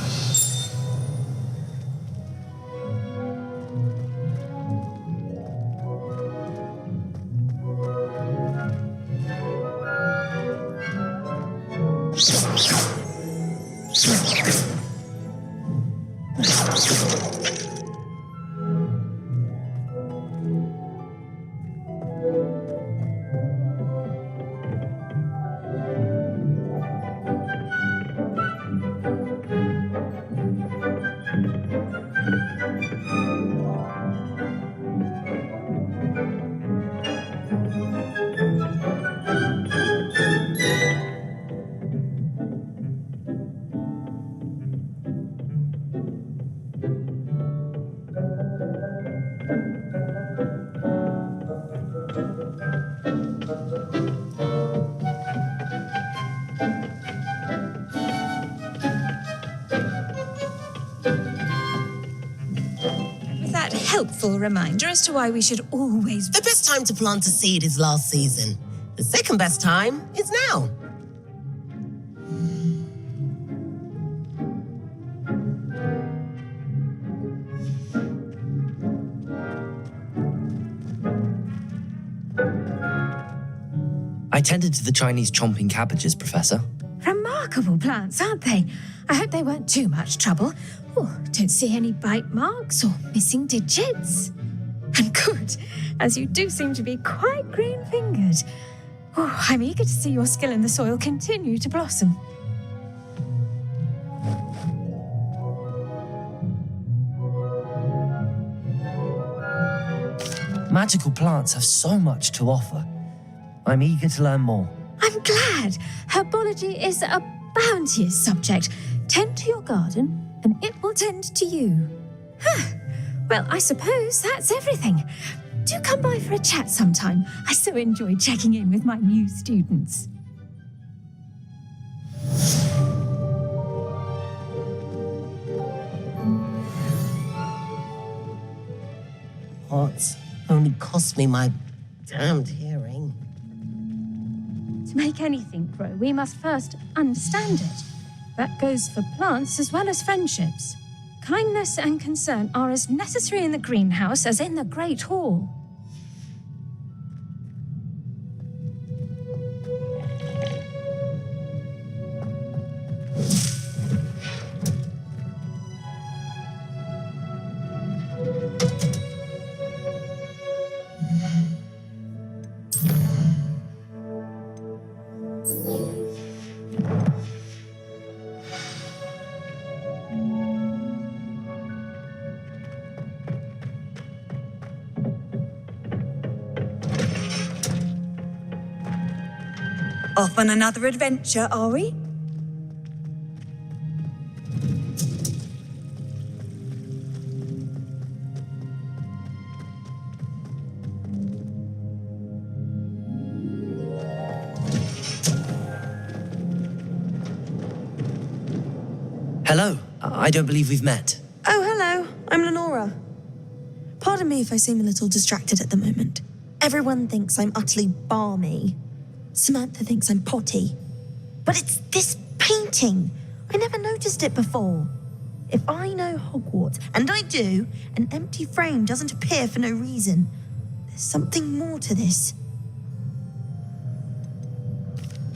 Helpful reminder as to why we should always... The best time to plant a seed is last season. The second best time is now. I tended to the Chinese chomping cabbages, Professor. Remarkable plants, aren't they? I hope they weren't too much trouble. Oh, don't see any bite marks or missing digits. And good, as you do seem to be quite green-fingered. Oh, I'm eager to see your skill in the soil continue to blossom. Magical plants have so much to offer. I'm eager to learn more. I'm glad. Herbology is a bounteous subject. Tend to your garden, and it will tend to you. Well, I suppose that's everything. Do come by for a chat sometime. I so enjoy checking in with my new students. What? Only cost me my damned hearing. To make anything grow, we must first understand it. That goes for plants as well as friendships. Kindness and concern are as necessary in the greenhouse as in the Great Hall. Off on another adventure, are we? Hello. I don't believe we've met. Oh, hello. I'm Lenora. Pardon me if I seem a little distracted at the moment. Everyone thinks I'm utterly balmy. Samantha thinks I'm potty. But it's this painting. I never noticed it before. If I know Hogwarts, and I do, an empty frame doesn't appear for no reason. There's something more to this.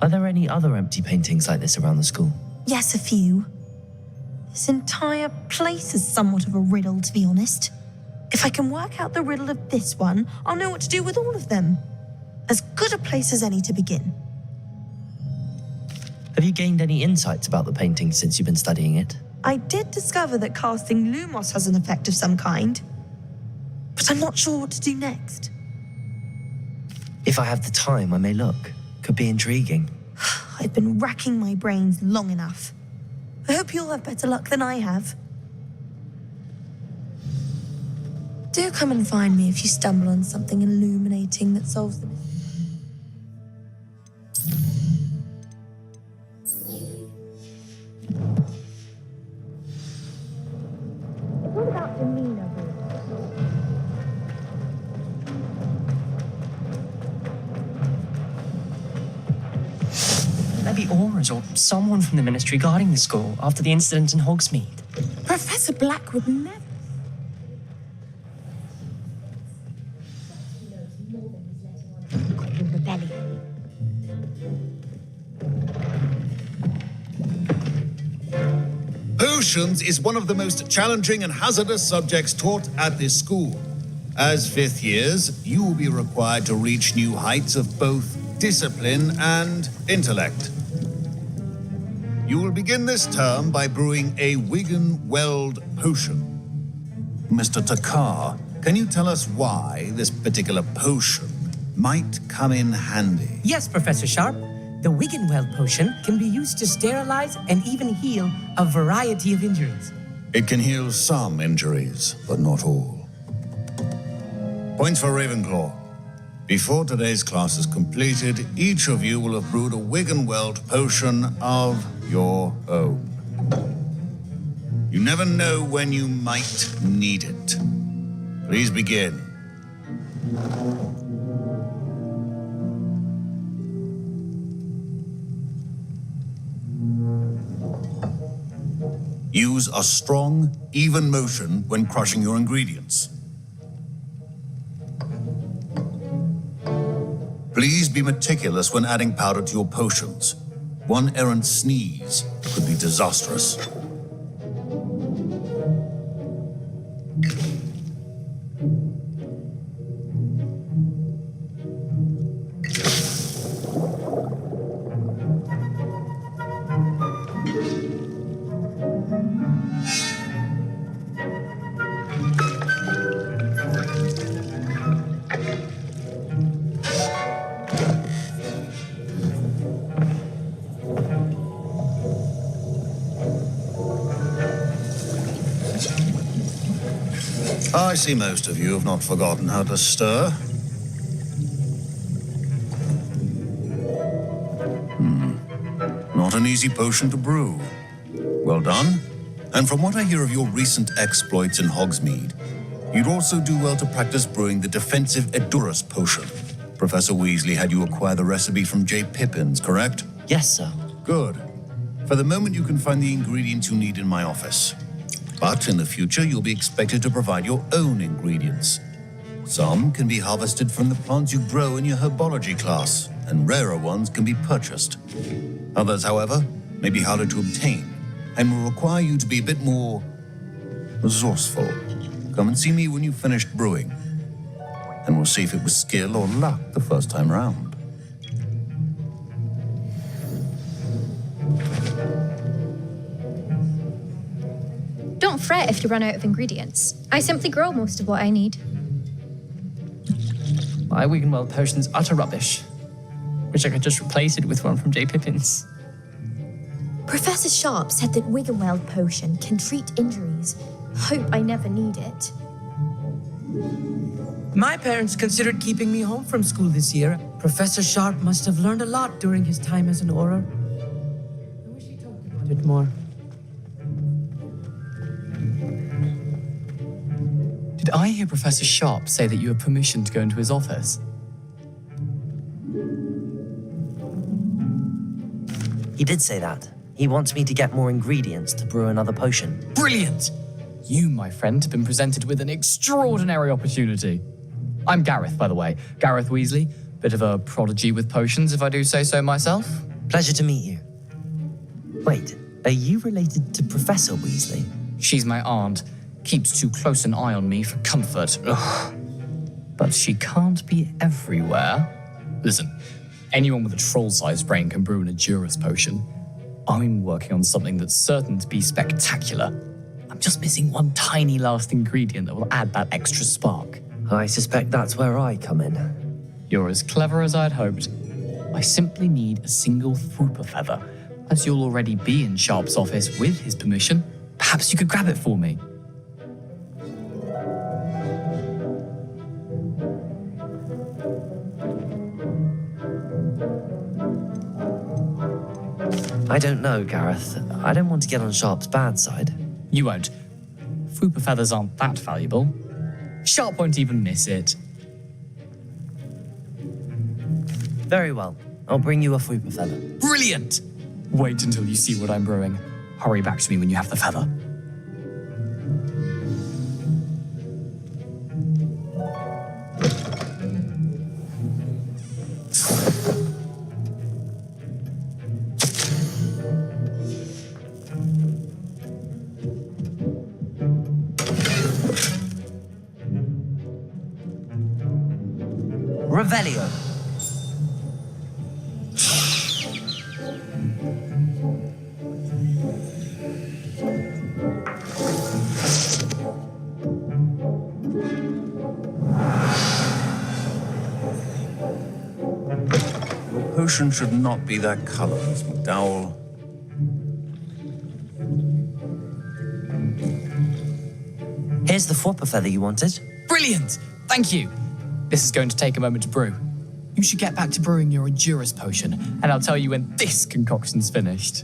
Are there any other empty paintings like this around the school? Yes, a few. This entire place is somewhat of a riddle, to be honest. If I can work out the riddle of this one, I'll know what to do with all of them. As good a place as any to begin. Have you gained any insights about the painting since you've been studying it? I did discover that casting Lumos has an effect of some kind, but I'm not sure what to do next. If I have the time, I may look. Could be intriguing. I've been racking my brains long enough. I hope you'll have better luck than I have. Do come and find me if you stumble on something illuminating that solves the mystery. What about demeanor? Maybe Aura's or someone from the Ministry guarding the school after the incident in Hogsmeade. Professor Black would never. Potions is one of the most challenging and hazardous subjects taught at this school. As fifth years, you will be required to reach new heights of both discipline and intellect. You will begin this term by brewing a Wiggenweld potion. Mr. Takar, can you tell us why this particular potion might come in handy? Yes, Professor Sharp. The Wiggenweld potion can be used to sterilize and even heal a variety of injuries. It can heal some injuries, but not all. Points for Ravenclaw. Before today's class is completed, each of you will have brewed a Wiggenweld potion of your own. You never know when you might need it. Please begin. Use a strong, even motion when crushing your ingredients. Please be meticulous when adding powder to your potions. One errant sneeze could be disastrous. I see most of you have not forgotten how to stir. Not an easy potion to brew. Well done. And from what I hear of your recent exploits in Hogsmeade, you'd also do well to practice brewing the defensive Edurus potion. Professor Weasley had you acquire the recipe from J. Pippin's, correct? Yes, sir. Good. For the moment, you can find the ingredients you need in my office. But in the future, you'll be expected to provide your own ingredients. Some can be harvested from the plants you grow in your herbology class, and rarer ones can be purchased. Others, however, may be harder to obtain and will require you to be a bit more resourceful. Come and see me when you've finished brewing, and we'll see if it was skill or luck the first time round. Don't fret if you run out of ingredients. I simply grow most of what I need. My Wiggenweld potion's utter rubbish. Wish I could just replace it with one from J. Pippin's. Professor Sharp said that Wiggenweld potion can treat injuries. Hope I never need it. My parents considered keeping me home from school this year. Professor Sharp must have learned a lot during his time as an Auror. I wish he talked about it more. Did I hear Professor Sharp say that you had permission to go into his office? He did say that. He wants me to get more ingredients to brew another potion. Brilliant! You, my friend, have been presented with an extraordinary opportunity. I'm Gareth, by the way. Gareth Weasley. Bit of a prodigy with potions, if I do say so myself. Pleasure to meet you. Wait, are you related to Professor Weasley? She's my aunt. Keeps too close an eye on me for comfort. Ugh. But she can't be everywhere. Listen, anyone with a troll-sized brain can brew an Edurus potion. I'm working on something that's certain to be spectacular. I'm just missing one tiny last ingredient that will add that extra spark. I suspect that's where I come in. You're as clever as I'd hoped. I simply need a single Fwooper feather. As you'll already be in Sharp's office with his permission, perhaps you could grab it for me. I don't know, Gareth. I don't want to get on Sharp's bad side. You won't. Fwooper feathers aren't that valuable. Sharp won't even miss it. Very well. I'll bring you a Fwooper feather. Brilliant! Wait until you see what I'm brewing. Hurry back to me when you have the feather. Revelio. Your potion should not be that color, Miss McDowell. Here's the Fwooper feather you wanted. Brilliant! Thank you. This is going to take a moment to brew. You should get back to brewing your Edurus potion, and I'll tell you when this concoction's finished.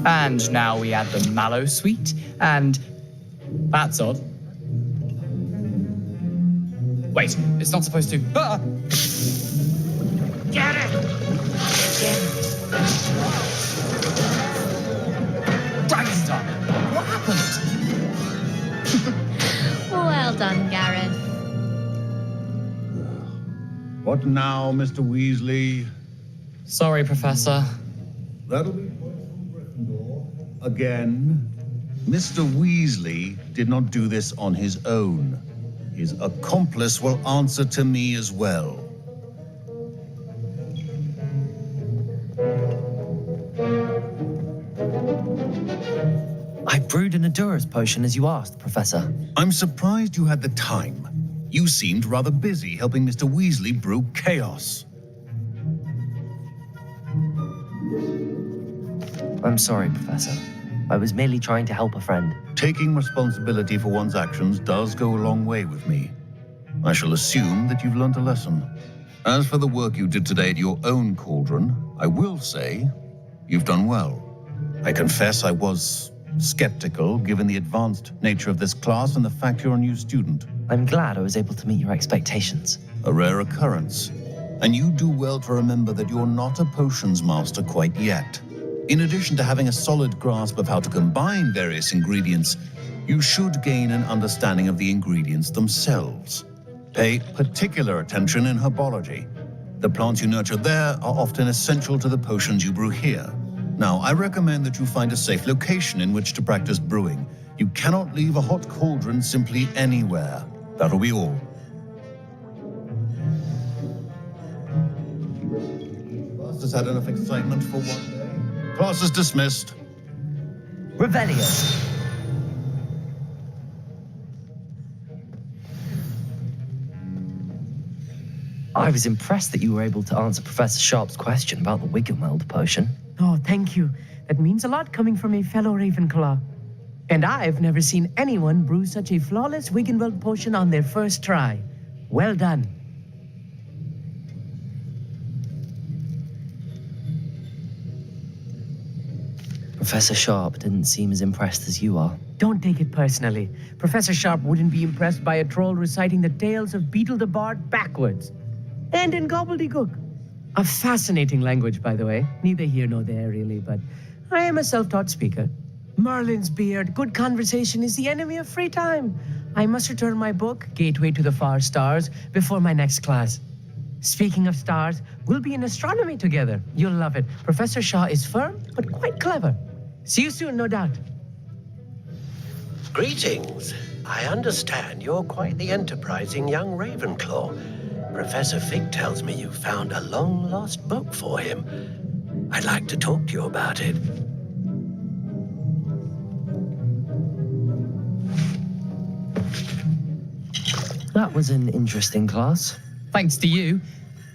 And now we add the mallow sweet, and that's odd. Wait, it's not supposed to. Ah! Get it! Dragon's tongue! What happened? Well done, Gareth. What now, Mr. Weasley? Sorry, Professor. That'll be points from Gryffindor. Again. Mr. Weasley did not do this on his own. his accomplice will answer to me as well. I brewed an Adura's potion as you asked, Professor. I'm surprised you had the time. You seemed rather busy helping Mr. Weasley brew chaos. I'm sorry, Professor. I was merely trying to help a friend. Taking responsibility for one's actions does go a long way with me. I shall assume that you've learnt a lesson. As for the work you did today at your own cauldron, I will say you've done well. I confess I was skeptical given the advanced nature of this class and the fact you're a new student. I'm glad I was able to meet your expectations. A rare occurrence. And you do well to remember that you're not a potions master quite yet. In addition to having a solid grasp of how to combine various ingredients, you should gain an understanding of the ingredients themselves. Pay particular attention in herbology. The plants you nurture there are often essential to the potions you brew here. Now, I recommend that you find a safe location in which to practice brewing. You cannot leave a hot cauldron simply anywhere. That'll be all. Class has had enough excitement for one day. Class is dismissed. Revelio. I was impressed that you were able to answer Professor Sharp's question about the Wiggenweld potion. Oh, thank you. That means a lot coming from a fellow Ravenclaw. And I've never seen anyone brew such a flawless Wiggenweld potion on their first try. Well done. Professor Sharp didn't seem as impressed as you are. Don't take it personally. Professor Sharp wouldn't be impressed by a troll reciting the tales of Beetle the Bard backwards. And in gobbledygook. A fascinating language, by the way. Neither here nor there, really, but I am a self-taught speaker. Merlin's beard, good conversation is the enemy of free time. I must return my book, Gateway to the Far Stars, before my next class. Speaking of stars, we'll be in astronomy together. You'll love it. Professor Shaw is firm, but quite clever. See you soon, no doubt. Greetings. I understand you're quite the enterprising young Ravenclaw. Professor Fig tells me you found a long-lost book for him. I'd like to talk to you about it. That was an interesting class. Thanks to you.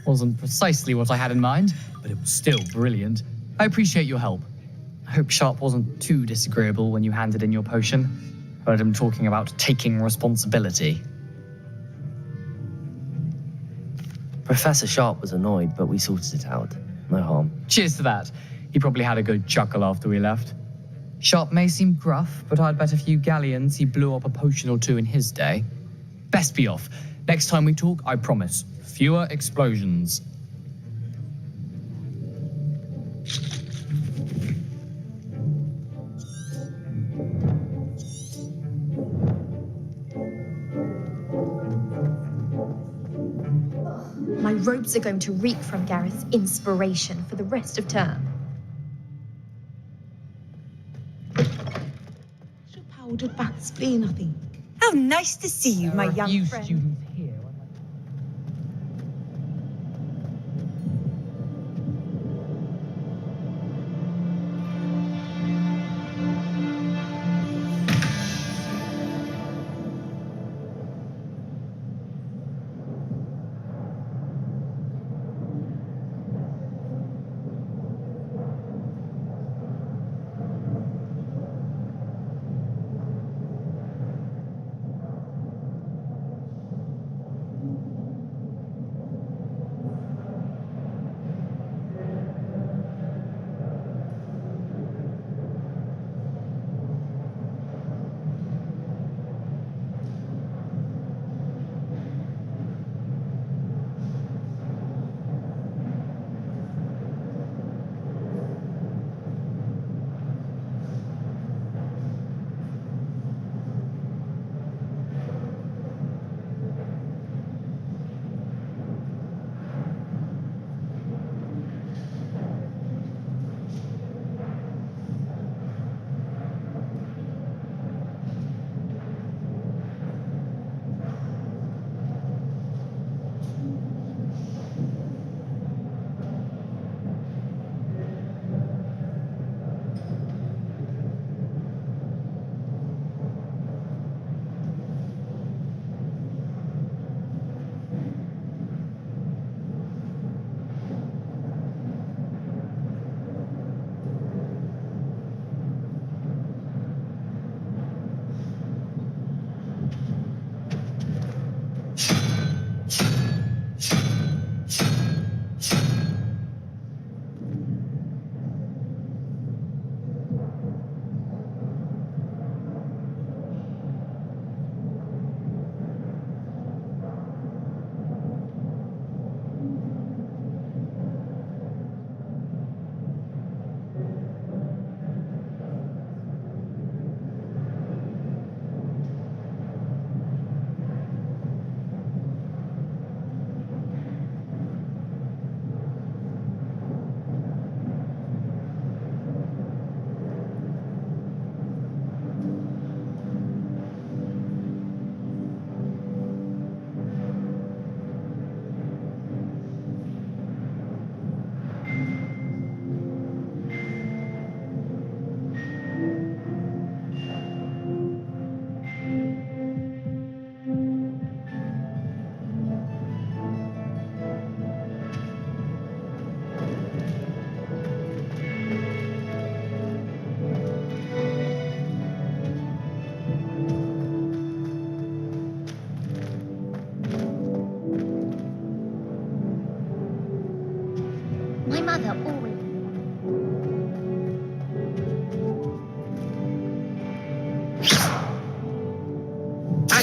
Wasn't precisely what I had in mind, but it was still brilliant. I appreciate your help. I hope Sharp wasn't too disagreeable when you handed in your potion. Heard him talking about taking responsibility. Professor Sharp was annoyed, but we sorted it out. No harm. Cheers to that. He probably had a good chuckle after we left. Sharp may seem gruff, but I'd bet a few galleons he blew up a potion or two in his day. Best be off. Next time we talk, I promise. Fewer explosions. My robes are going to reek from Gareth's inspiration for the rest of term. Powdered bath spleen, I think. How nice to see you, my young friend. Students here.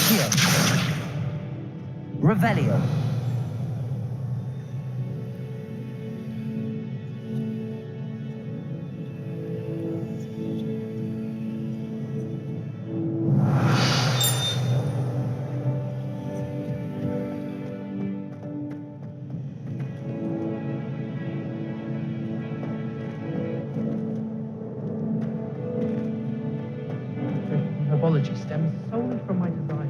Here. Revelio. Herbology stems solely from my desire.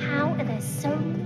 How are there so many?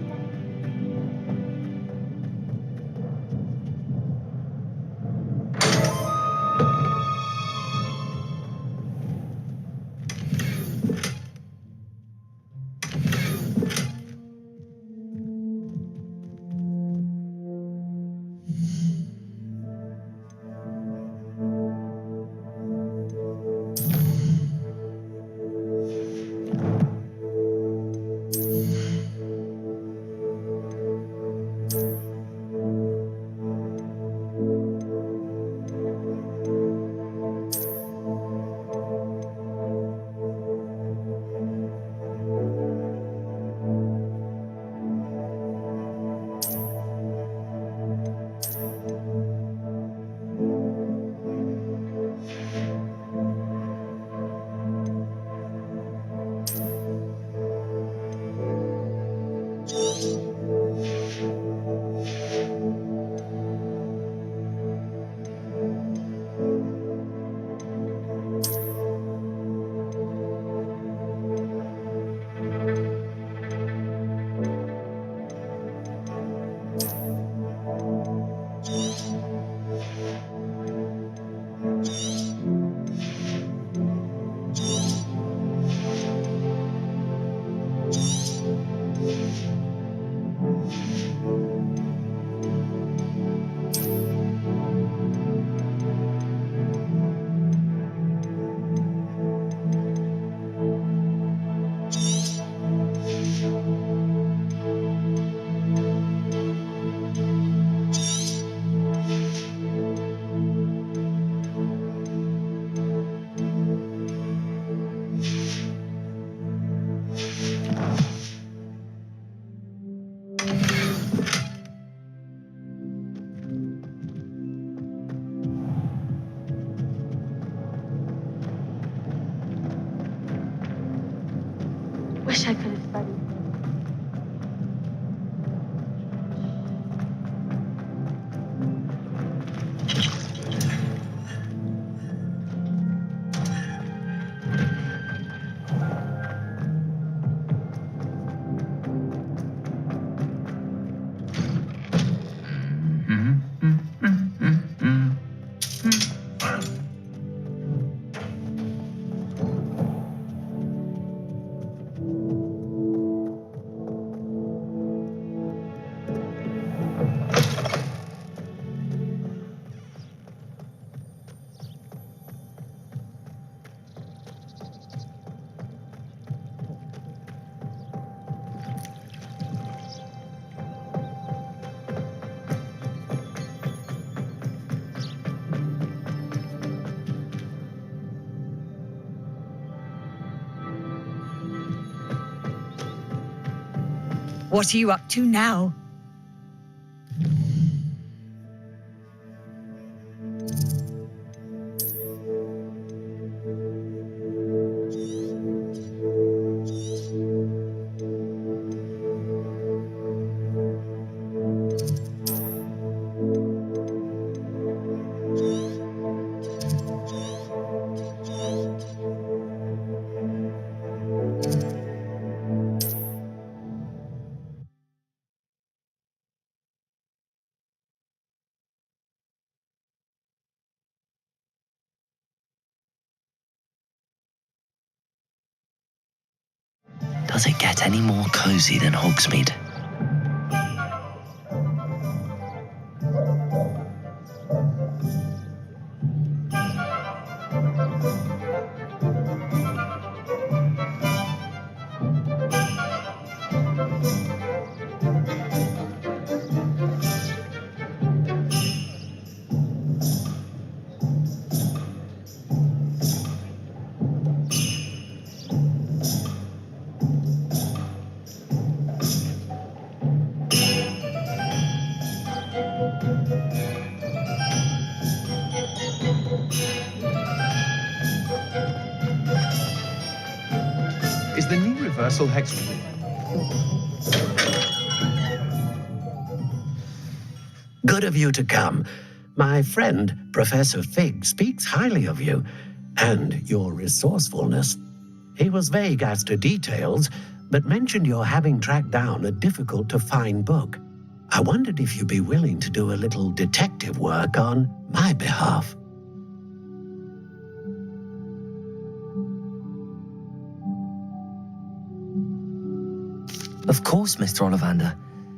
Wish I could have studied. What are you up to now? Does it get any more cozy than Hogsmeade? universal hexagram. Good of you to come. My friend, Professor Fig, speaks highly of you and your resourcefulness. He was vague as to details, but mentioned your having tracked down a difficult-to-find book. I wondered if you'd be willing to do a little detective work on my behalf. Of course, Mr. Ollivander.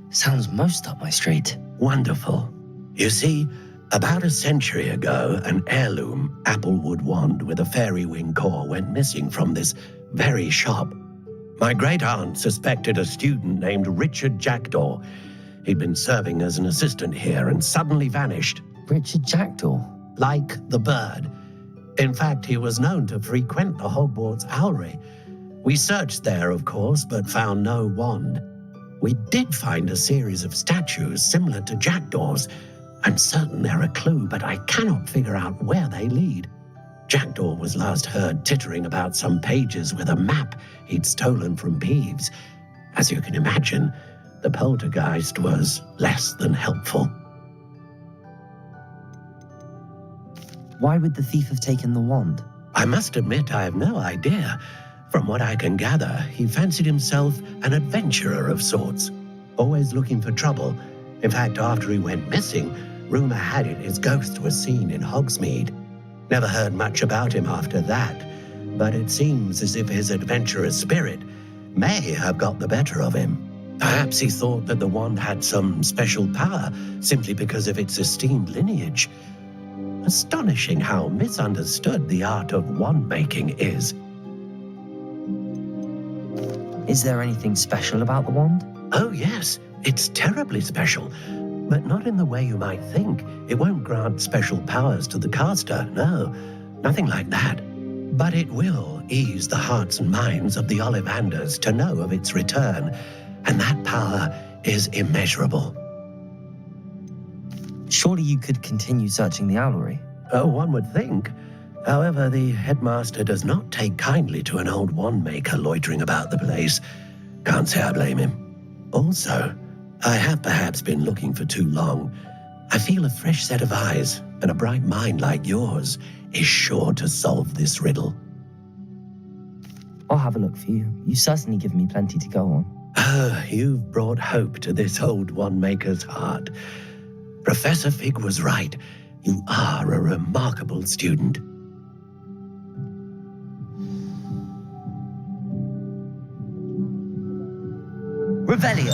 Sounds most up my street. Wonderful. You see, about a century ago, an heirloom applewood wand with a fairy wing core went missing from this very shop. My great-aunt suspected a student named Richard Jackdaw. He'd been serving as an assistant here and suddenly vanished. Richard Jackdaw? Like the bird. In fact, he was known to frequent the Hogwarts Owlery. We searched there, of course, but found no wand. We did find a series of statues similar to Jackdaw's. I'm certain they're a clue, but I cannot figure out where they lead. Jackdaw was last heard tittering about some pages with a map he'd stolen from Peeves. As you can imagine, the poltergeist was less than helpful. Why would the thief have taken the wand? I must admit I have no idea. From what I can gather, he fancied himself an adventurer of sorts, always looking for trouble. In fact, after he went missing, rumor had it his ghost was seen in Hogsmeade. Never heard much about him after that, but it seems as if his adventurous spirit may have got the better of him. Perhaps he thought that the wand had some special power simply because of its esteemed lineage. Astonishing how misunderstood the art of wand-making is. Is there anything special about the wand? Oh yes, it's terribly special, but not in the way you might think. It won't grant special powers to the caster, no, nothing like that. But it will ease the hearts and minds of the Ollivanders to know of its return, and that power is immeasurable. Surely you could continue searching the owlery. Oh, one would think. However, the headmaster does not take kindly to an old wand maker loitering about the place. Can't say I blame him. Also, I have perhaps been looking for too long. I feel a fresh set of eyes and a bright mind like yours is sure to solve this riddle. I'll have a look for you. You certainly give me plenty to go on. Oh, you've brought hope to this old wand maker's heart. Professor Fig was right. You are a remarkable student. Revelio.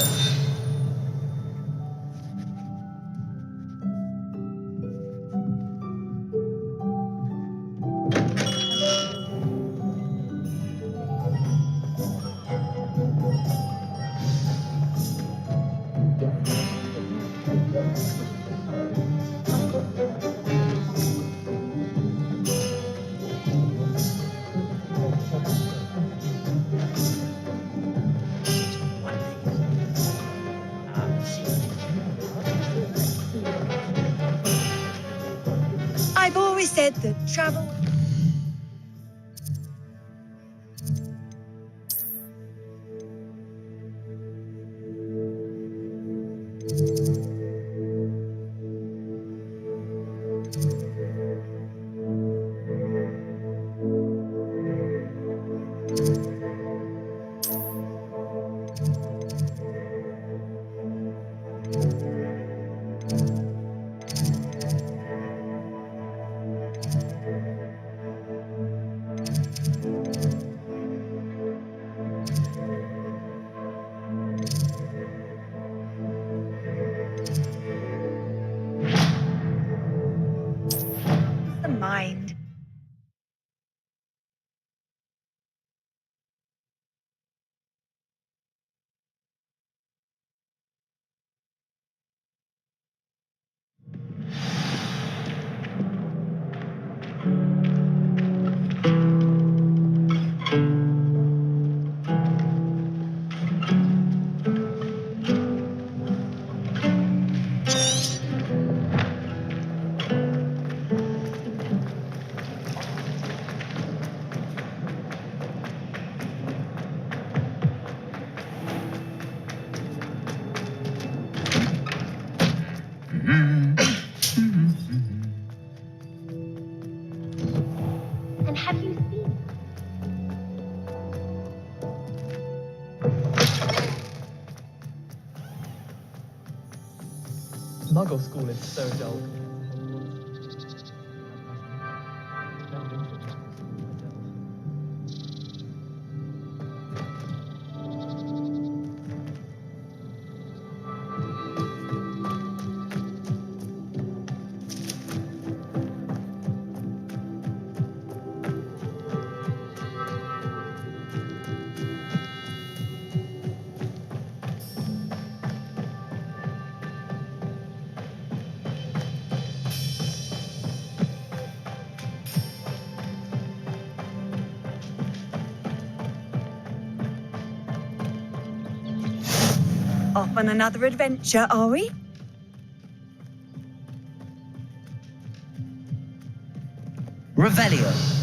I've always said that travel... the mind. And have you seen? Muggle school is so dull. Off on another adventure, are we? Revelio.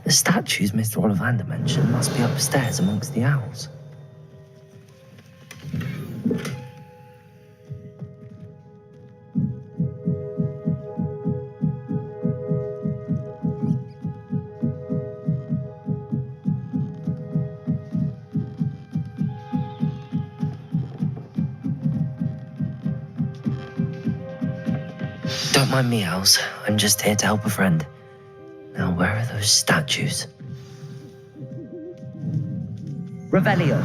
The statues Mr. Ollivander mentioned must be upstairs amongst the owls. Don't mind me, owls. I'm just here to help a friend. Now, where are those statues? Revelio.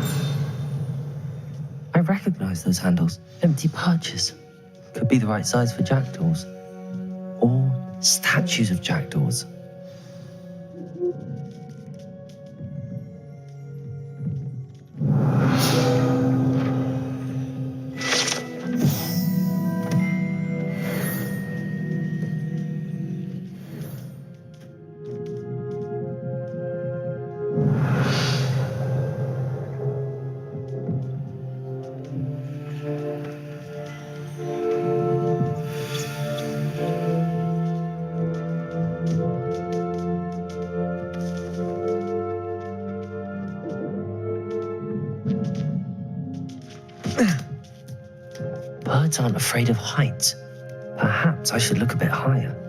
I recognize those handles. Empty perches. Could be the right size for jackdaws. Or statues of jackdaws. Birds aren't afraid of heights. Perhaps I should look a bit higher.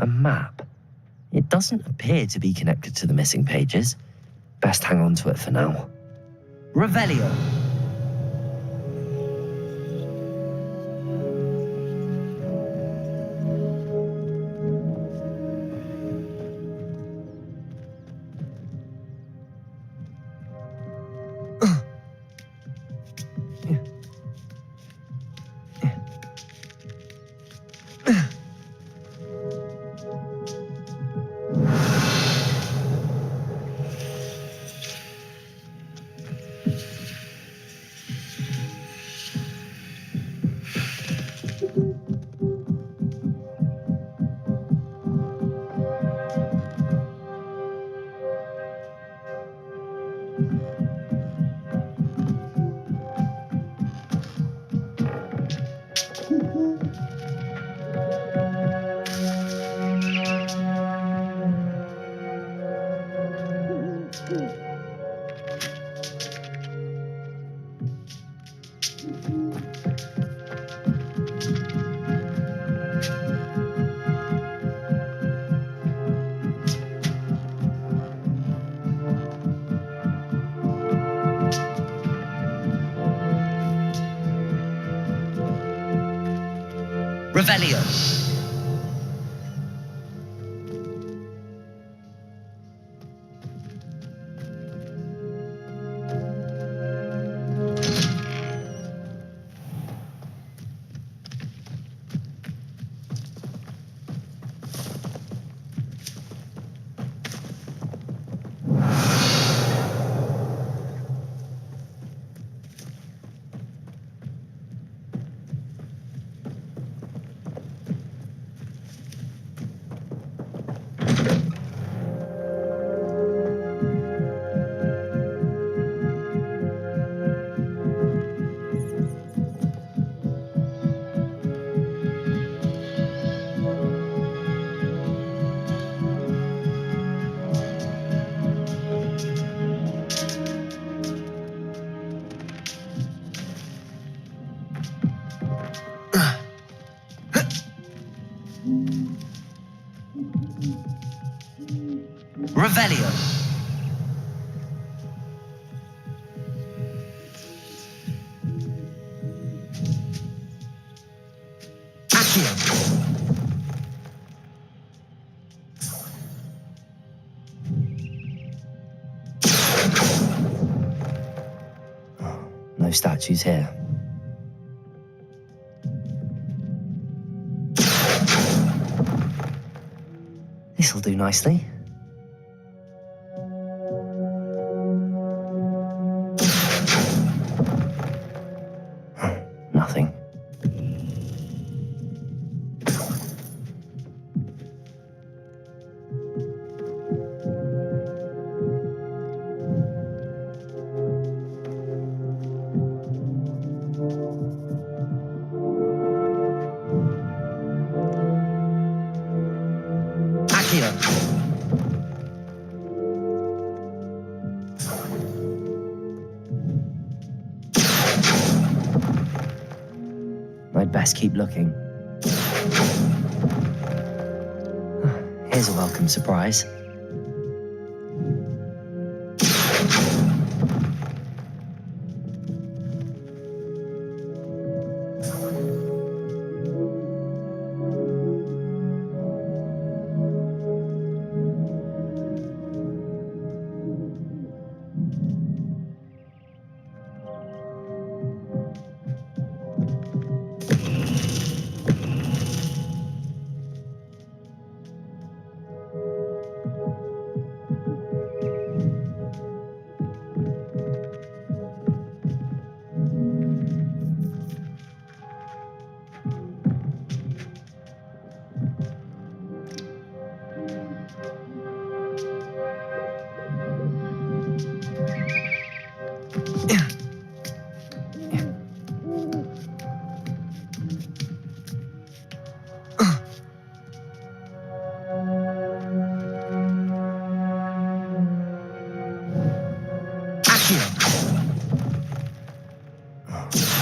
A map. It doesn't appear to be connected to the missing pages. Best hang on to it for now. Revelio. Revelio. Revelio. Accio. No statues here. This'll do nicely. Nothing. I'd best keep looking. Here's a welcome surprise.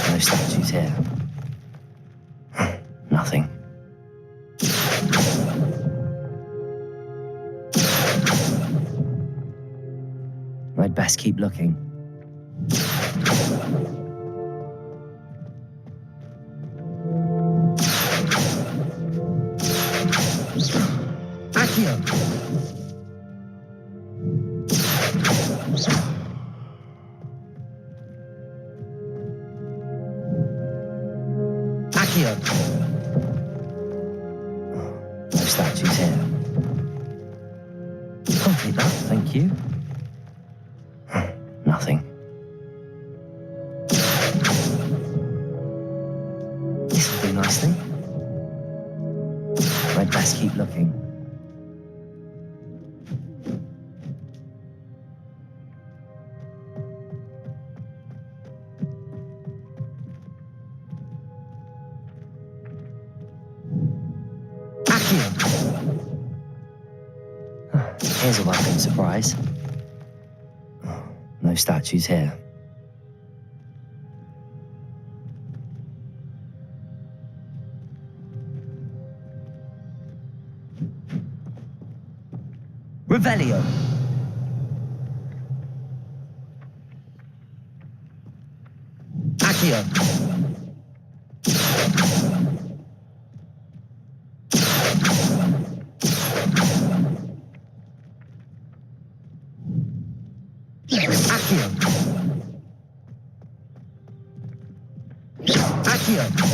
No statues here. Nothing. I'd best keep looking. Accio! Accio! No statues here. I'll take that, thank you. Nothing. This'll do nicely. I'd best keep looking. Here's a welcome surprise. No statues here. Revelio. Accio. Accio. Accio.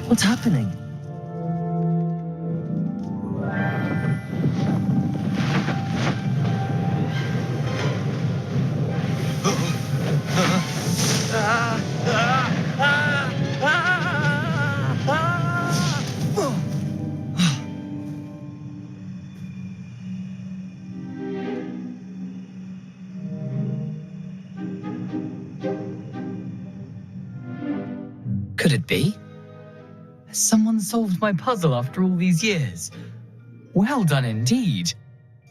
What's happening? Could it be? Has someone solved my puzzle after all these years? Well done indeed.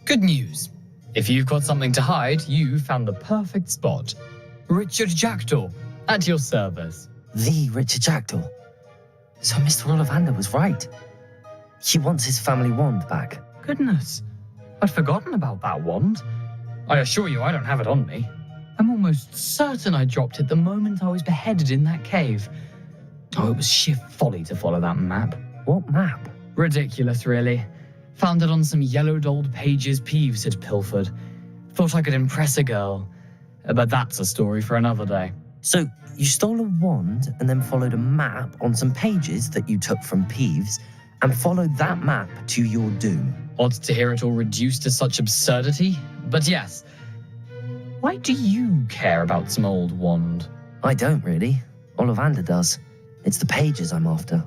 Good news. If you've got something to hide, you found the perfect spot. Richard Jackdaw, at your service. The Richard Jackdaw. So Mr. Ollivander was right. He wants his family wand back. Goodness, I'd forgotten about that wand. I assure you I don't have it on me. I'm almost certain I dropped it the moment I was beheaded in that cave. Oh, it was sheer folly to follow that map. What map? Ridiculous, really. Found it on some yellowed old pages Peeves had pilfered. Thought I could impress a girl. But that's a story for another day. So you stole a wand and then followed a map on some pages that you took from Peeves and followed that map to your doom. Odd to hear it all reduced to such absurdity, but yes. Why do you care about some old wand? I don't really. Ollivander does. It's the pages I'm after.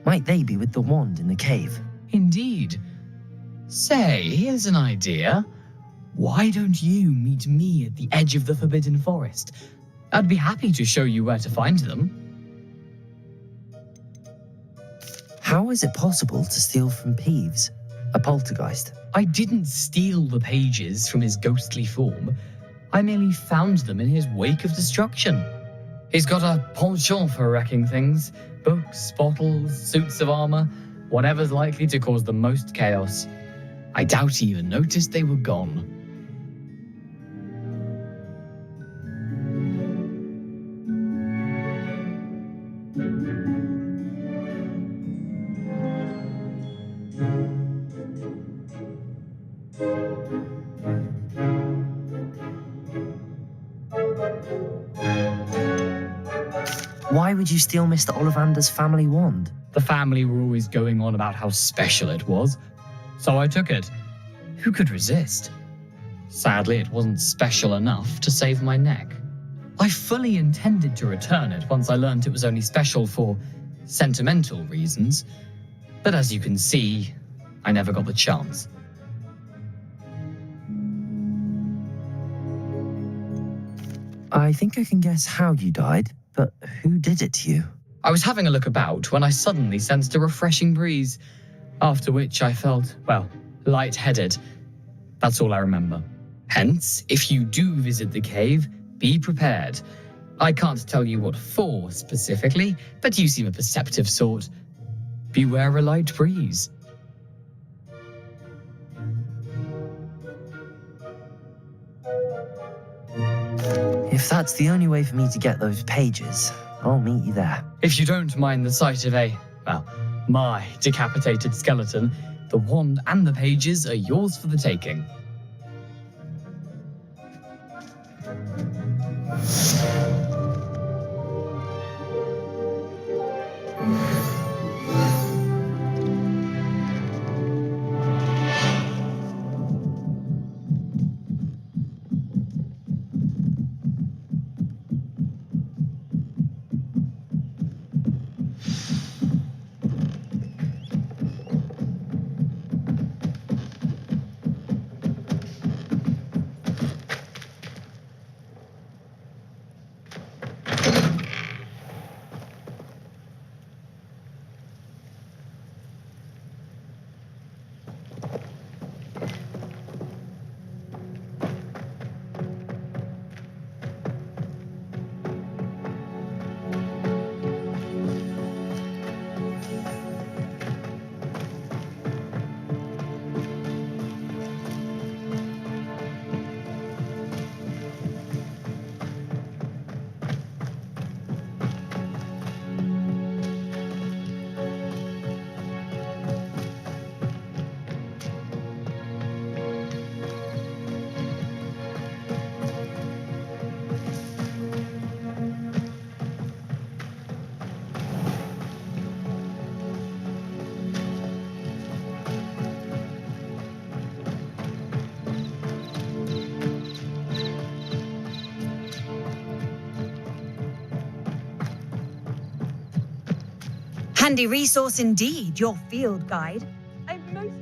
Might they be with the wand in the cave? Indeed. Say, here's an idea. Why don't you meet me at the edge of the Forbidden Forest? I'd be happy to show you where to find them. How is it possible to steal from Peeves, a poltergeist? I didn't steal the pages from his ghostly form. I merely found them in his wake of destruction. He's got a penchant for wrecking things. Books, bottles, suits of armor, whatever's likely to cause the most chaos. I doubt he even noticed they were gone. Why would you steal Mr. Ollivander's family wand? The family were always going on about how special it was, so I took it. Who could resist? Sadly, it wasn't special enough to save my neck. I fully intended to return it once I learned it was only special for sentimental reasons, but as you can see, I never got the chance. I think I can guess how you died, but who did it to you? I was having a look about when I suddenly sensed a refreshing breeze, after which I felt, well, lightheaded. That's all I remember. Hence, if you do visit the cave, be prepared. I can't tell you what for specifically, but you seem a perceptive sort. Beware a light breeze. If that's the only way for me to get those pages, I'll meet you there. If you don't mind the sight of my decapitated skeleton, the wand and the pages are yours for the taking. Handy resource indeed, your field guide. I'm most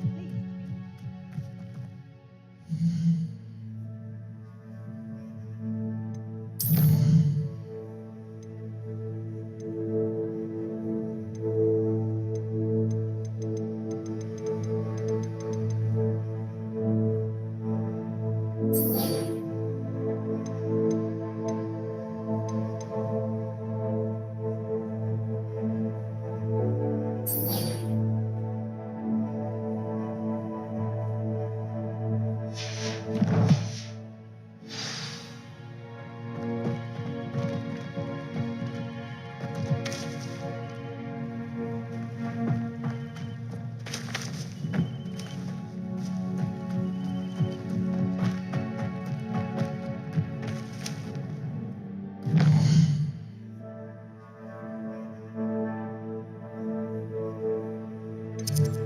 pleased.